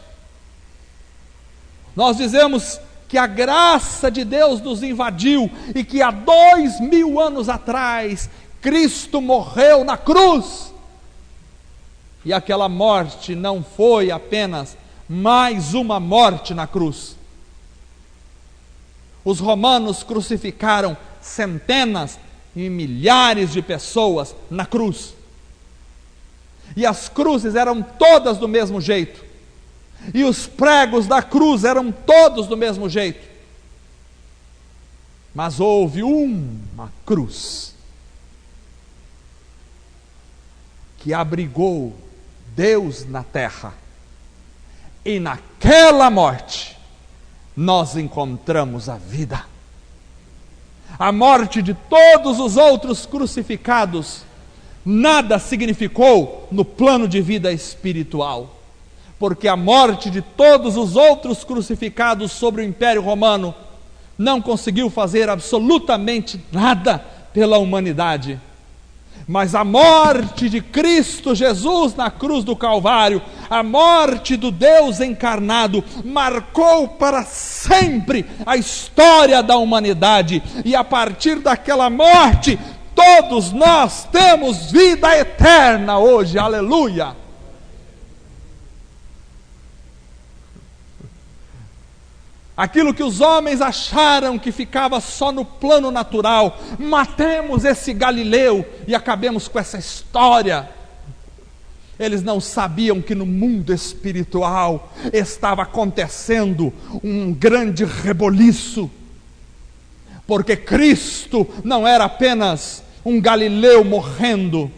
nós dizemos que a graça de Deus nos invadiu e que há 2000 anos atrás Cristo morreu na cruz. E aquela morte não foi apenas mais uma morte na cruz. Os romanos crucificaram centenas e milhares de pessoas na cruz. E as cruzes eram todas do mesmo jeito. E os pregos da cruz eram todos do mesmo jeito. Mas houve uma cruz que abrigou Deus na terra, e naquela morte nós encontramos a vida. A morte de todos os outros crucificados nada significou no plano de vida espiritual, porque a morte de todos os outros crucificados sobre o Império Romano não conseguiu fazer absolutamente nada pela humanidade. Mas a morte de Cristo Jesus na cruz do Calvário, a morte do Deus encarnado, marcou para sempre a história da humanidade. E a partir daquela morte, todos nós temos vida eterna hoje, aleluia! Aquilo que os homens acharam que ficava só no plano natural, matemos esse Galileu e acabemos com essa história. Eles não sabiam que no mundo espiritual estava acontecendo um grande reboliço, porque Cristo não era apenas um Galileu morrendo,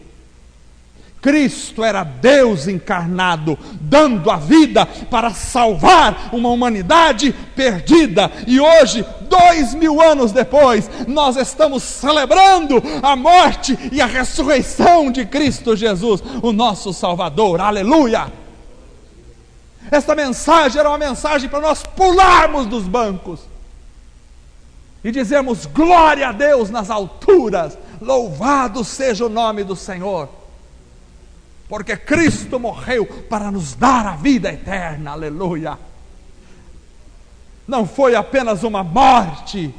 Cristo era Deus encarnado, dando a vida para salvar uma humanidade perdida. E hoje, 2000 anos depois, nós estamos celebrando a morte e a ressurreição de Cristo Jesus, o nosso Salvador. Aleluia! Esta mensagem era uma mensagem para nós pularmos dos bancos e dizermos glória a Deus nas alturas, louvado seja o nome do Senhor. Porque Cristo morreu para nos dar a vida eterna, aleluia. Não foi apenas uma morte,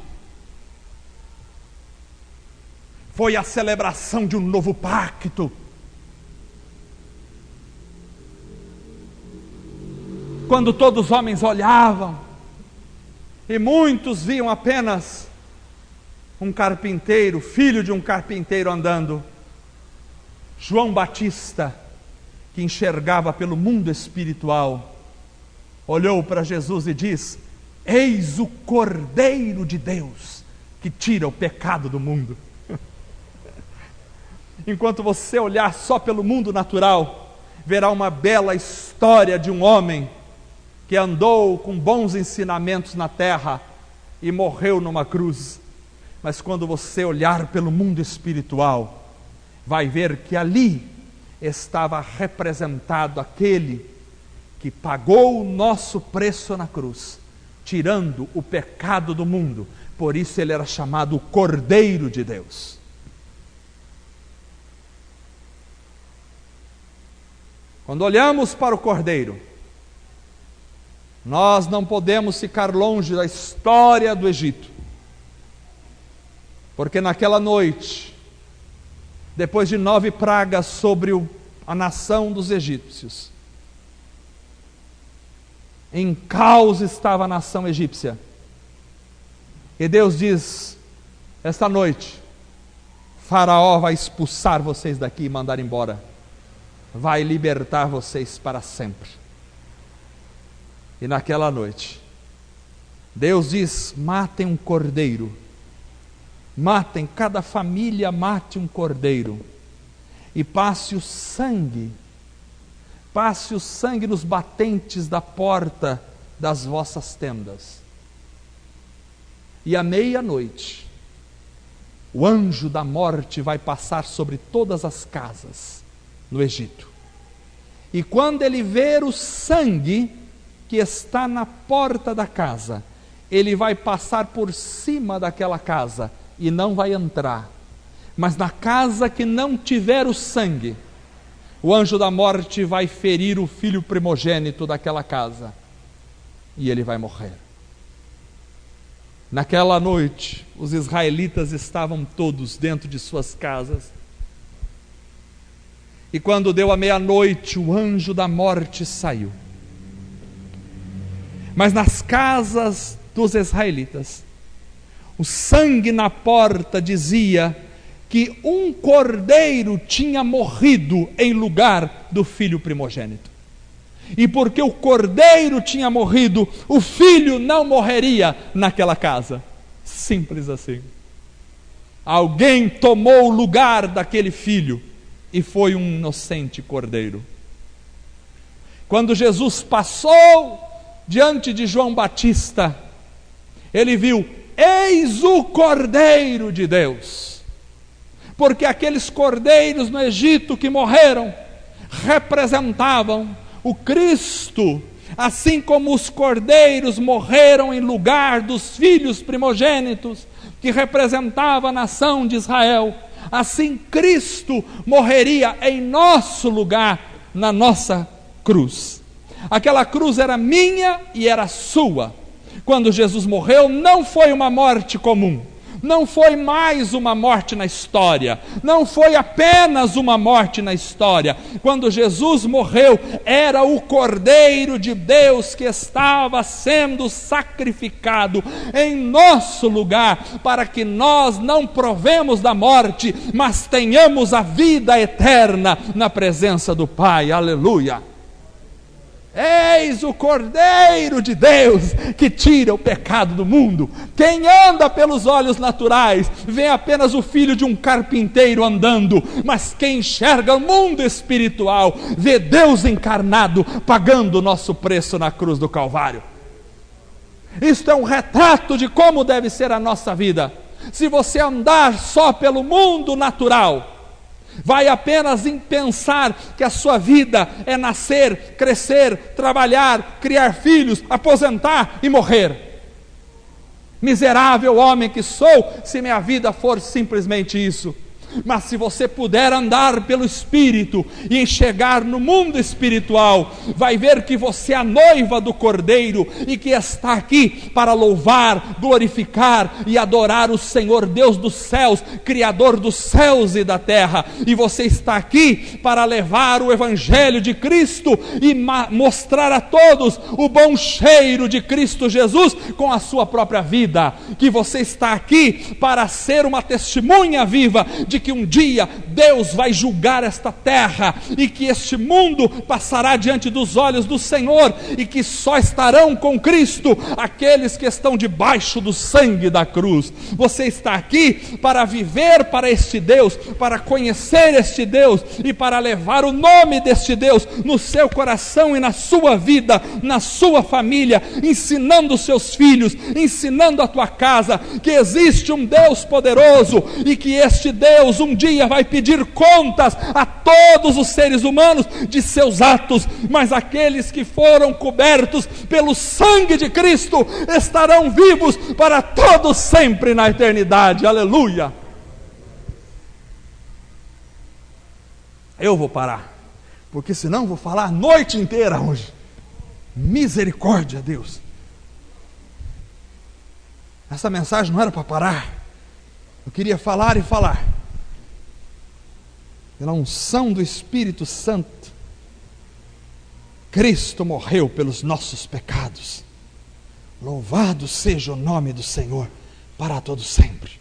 foi a celebração de um novo pacto. Quando todos os homens olhavam, e muitos viam apenas um carpinteiro, filho de um carpinteiro andando, João Batista, que enxergava pelo mundo espiritual, olhou para Jesus e diz: eis o Cordeiro de Deus, que tira o pecado do mundo. Enquanto você olhar só pelo mundo natural, verá uma bela história de um homem que andou com bons ensinamentos na terra e morreu numa cruz. Mas quando você olhar pelo mundo espiritual, vai ver que ali estava representado aquele que pagou o nosso preço na cruz, tirando o pecado do mundo. Por isso ele era chamado o Cordeiro de Deus. Quando olhamos para o Cordeiro, nós não podemos ficar longe da história do Egito, porque naquela noite, depois de 9 pragas sobre a nação dos egípcios, em caos estava a nação egípcia, e Deus diz: esta noite, Faraó vai expulsar vocês daqui e mandar embora, vai libertar vocês para sempre. E naquela noite, Deus diz: matem um cordeiro, matem, cada família mate um cordeiro, e passe o sangue nos batentes da porta das vossas tendas. E à meia-noite, o anjo da morte vai passar sobre todas as casas no Egito. E quando ele ver o sangue que está na porta da casa, ele vai passar por cima daquela casa e não vai entrar. Mas na casa que não tiver o sangue, o anjo da morte vai ferir o filho primogênito daquela casa, e ele vai morrer. Naquela noite, os israelitas estavam todos dentro de suas casas, e quando deu a meia-noite, o anjo da morte saiu. Mas nas casas dos israelitas, o sangue na porta dizia que um cordeiro tinha morrido em lugar do filho primogênito. E porque o cordeiro tinha morrido, o filho não morreria naquela casa. Simples assim. Alguém tomou o lugar daquele filho e foi um inocente cordeiro. Quando Jesus passou diante de João Batista, ele viu: eis o Cordeiro de Deus. Porque aqueles cordeiros no Egito que morreram representavam o Cristo, assim como os cordeiros morreram em lugar dos filhos primogênitos, que representava a nação de Israel, assim Cristo morreria em nosso lugar, na nossa cruz. Aquela cruz era minha e era sua. Quando Jesus morreu, não foi uma morte comum, Não foi mais uma morte na história, não foi apenas uma morte na história. Quando Jesus morreu, era o Cordeiro de Deus que estava sendo sacrificado em nosso lugar, para que nós não provemos da morte, mas tenhamos a vida eterna na presença do Pai. Aleluia! Eis o Cordeiro de Deus que tira o pecado do mundo. Quem anda pelos olhos naturais vê apenas o filho de um carpinteiro andando, mas quem enxerga o mundo espiritual vê Deus encarnado pagando o nosso preço na cruz do Calvário. Isto é um retrato de como deve ser a nossa vida. Se você andar só pelo mundo natural, vai apenas em pensar que a sua vida é nascer, crescer, trabalhar, criar filhos, aposentar e morrer. Miserável homem que sou, se minha vida for simplesmente isso. Mas se você puder andar pelo Espírito e enxergar no mundo espiritual, vai ver que você é a noiva do Cordeiro e que está aqui para louvar, glorificar e adorar o Senhor Deus dos céus, Criador dos céus e da terra. E você está aqui para levar o Evangelho de Cristo e mostrar a todos o bom cheiro de Cristo Jesus com a sua própria vida. Que você está aqui para ser uma testemunha viva de que um dia Deus vai julgar esta terra e que este mundo passará diante dos olhos do Senhor e que só estarão com Cristo aqueles que estão debaixo do sangue da cruz. Você está aqui para viver para este Deus, para conhecer este Deus e para levar o nome deste Deus no seu coração e na sua vida, na sua família, ensinando os seus filhos, ensinando a tua casa que existe um Deus poderoso e que este Deus um dia vai pedir contas a todos os seres humanos de seus atos, mas aqueles que foram cobertos pelo sangue de Cristo estarão vivos para todos sempre na eternidade. Aleluia! Eu vou parar, porque senão vou falar a noite inteira hoje. Misericórdia, Deus! Essa mensagem não era para parar. Eu queria falar e falar. Pela unção do Espírito Santo, Cristo morreu pelos nossos pecados. Louvado seja o nome do Senhor para todo sempre.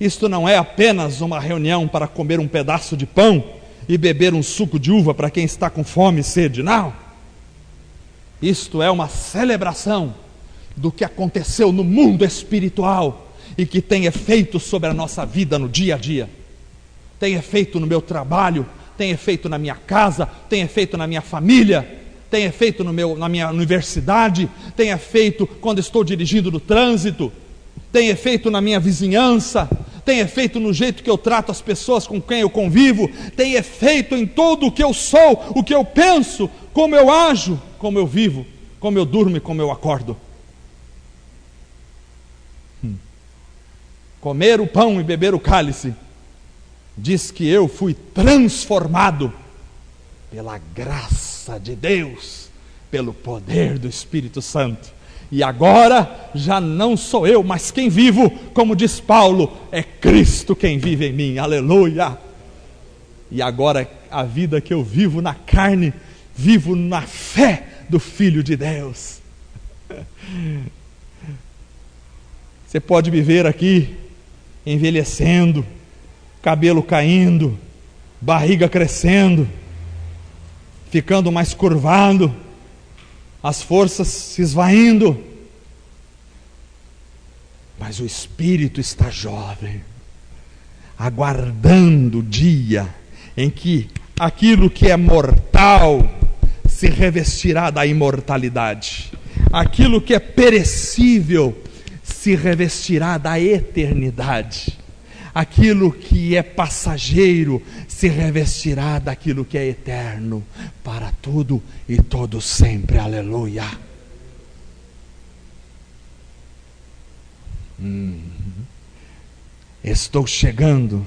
Isto não é apenas uma reunião para comer um pedaço de pão e beber um suco de uva para quem está com fome e sede, não. Isto é uma celebração do que aconteceu no mundo espiritual e que tem efeito sobre a nossa vida no dia a dia. Tem efeito no meu trabalho, tem efeito na minha casa, tem efeito na minha família, tem efeito na minha universidade, tem efeito quando estou dirigindo no trânsito, tem efeito na minha vizinhança, tem efeito no jeito que eu trato as pessoas com quem eu convivo, tem efeito em tudo o que eu sou, o que eu penso, como eu ajo, como eu vivo, como eu durmo e como eu acordo. Comer o pão e beber o cálice diz que eu fui transformado pela graça de Deus, pelo poder do Espírito Santo. E agora já não sou eu, mas quem vivo, como diz Paulo, é Cristo quem vive em mim. Aleluia! E agora a vida que eu vivo na carne, vivo na fé do Filho de Deus. Você pode me ver aqui envelhecendo, cabelo caindo, barriga crescendo, ficando mais curvado, as forças se esvaindo, mas o espírito está jovem, aguardando o dia em que aquilo que é mortal se revestirá da imortalidade, aquilo que é perecível se revestirá da eternidade, aquilo que é passageiro se revestirá daquilo que é eterno, para tudo e todo sempre. Aleluia! Estou chegando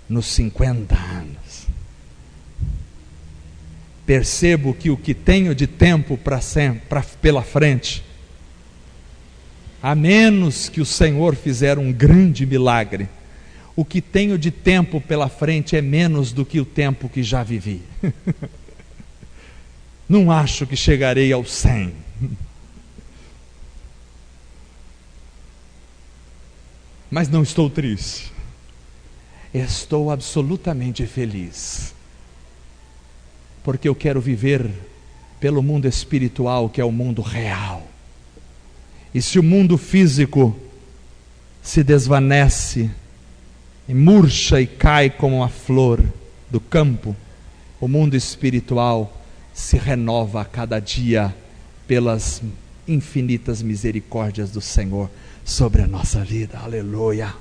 nos 50 anos. Percebo que o que tenho de tempo pela frente a menos que o Senhor fizer um grande milagre, o que tenho de tempo pela frente é menos do que o tempo que já vivi. Não acho que chegarei aos 100. Mas não estou triste. Estou absolutamente feliz. Porque eu quero viver pelo mundo espiritual, que é o mundo real. E se o mundo físico se desvanece, e murcha e cai como uma flor do campo, o mundo espiritual se renova a cada dia pelas infinitas misericórdias do Senhor sobre a nossa vida. Aleluia!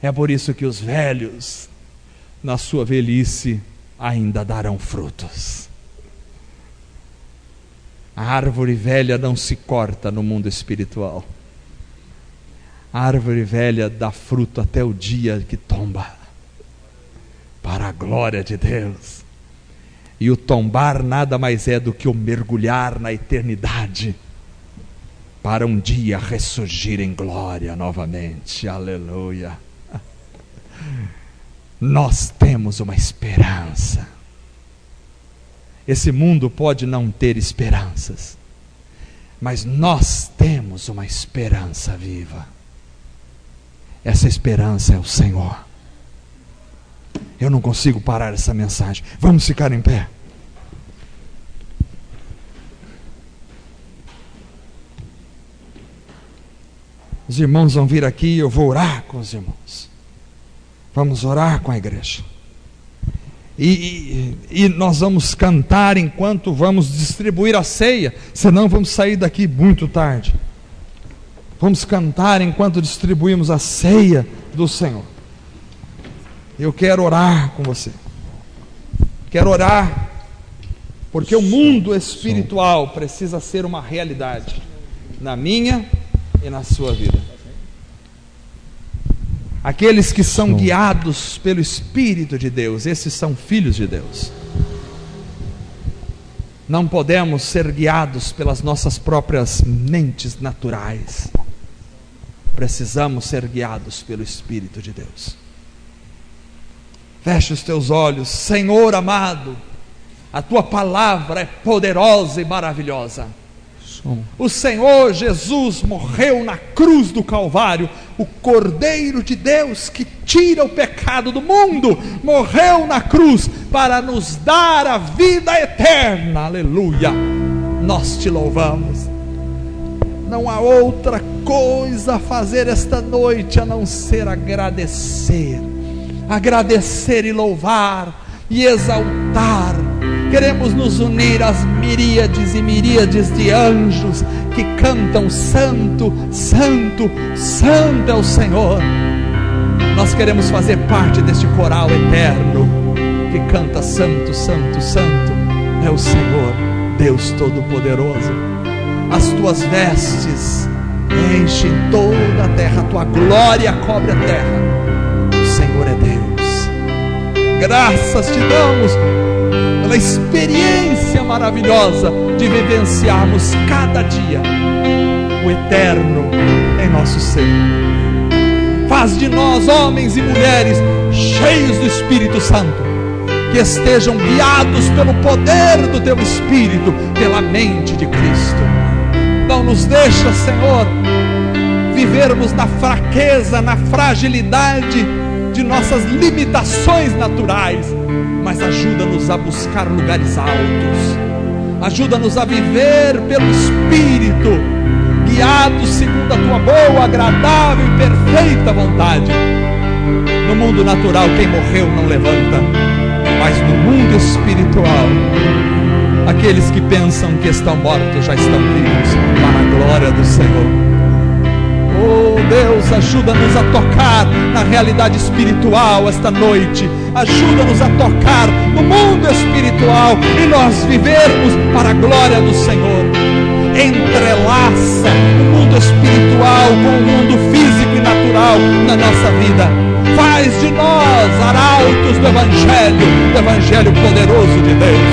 É por isso que os velhos, na sua velhice, ainda darão frutos. A árvore velha não se corta no mundo espiritual. A árvore velha dá fruto até o dia que tomba, para a glória de Deus. E o tombar nada mais é do que o mergulhar na eternidade, para um dia ressurgir em glória novamente. Aleluia! Nós temos uma esperança. Esse mundo pode não ter esperanças, mas nós temos uma esperança viva. Essa esperança é o Senhor. Eu não consigo parar essa mensagem. Vamos ficar em pé. Os irmãos vão vir aqui e eu vou orar com os irmãos. Vamos orar com a igreja. E nós vamos cantar enquanto vamos distribuir a ceia, senão vamos sair daqui muito tarde. Vamos cantar enquanto distribuímos a ceia do Senhor. Eu quero orar com você. Quero orar, porque o mundo espiritual precisa ser uma realidade na minha e na sua vida. Aqueles que são guiados pelo Espírito de Deus, esses são filhos de Deus. Não podemos ser guiados pelas nossas próprias mentes naturais. Precisamos ser guiados pelo Espírito de Deus. Feche os teus olhos. Senhor amado, a tua palavra é poderosa e maravilhosa. O Senhor Jesus morreu na cruz do Calvário, o Cordeiro de Deus que tira o pecado do mundo, morreu na cruz para nos dar a vida eterna. Aleluia! Nós te louvamos. Não há outra coisa a fazer esta noite a não ser agradecer e louvar e exaltar. Queremos nos unir às miríades e miríades de anjos que cantam santo, santo, santo é o Senhor. Nós queremos fazer parte deste coral eterno que canta santo, santo, santo é o Senhor, Deus Todo-Poderoso. As tuas vestes enchem toda a terra, a tua glória cobre a terra. O Senhor é Deus. Graças te damos pela experiência maravilhosa de vivenciarmos cada dia o eterno em nosso ser. Faz de nós homens e mulheres cheios do Espírito Santo, que estejam guiados pelo poder do teu Espírito, pela mente de Cristo. Não nos deixa, Senhor, vivermos na fraqueza, na fragilidade de nossas limitações naturais, mas ajuda-nos a buscar lugares altos. Ajuda-nos a viver pelo Espírito, guiados segundo a tua boa, agradável e perfeita vontade. No mundo natural, quem morreu não levanta, mas no mundo espiritual, aqueles que pensam que estão mortos já estão vivos para a glória do Senhor. Oh Deus, ajuda-nos a tocar na realidade espiritual esta noite. Ajuda-nos a tocar no mundo espiritual e nós vivermos para a glória do Senhor. Entrelaça o mundo espiritual com o mundo físico e natural na nossa vida. Faz de nós arautos do Evangelho poderoso de Deus.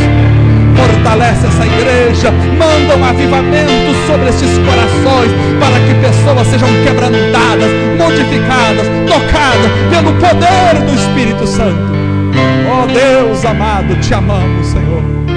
fortalece essa igreja, manda um avivamento sobre estes corações, para que pessoas sejam quebrantadas, modificadas, tocadas pelo poder do Espírito Santo. Oh Deus amado, te amamos, Senhor.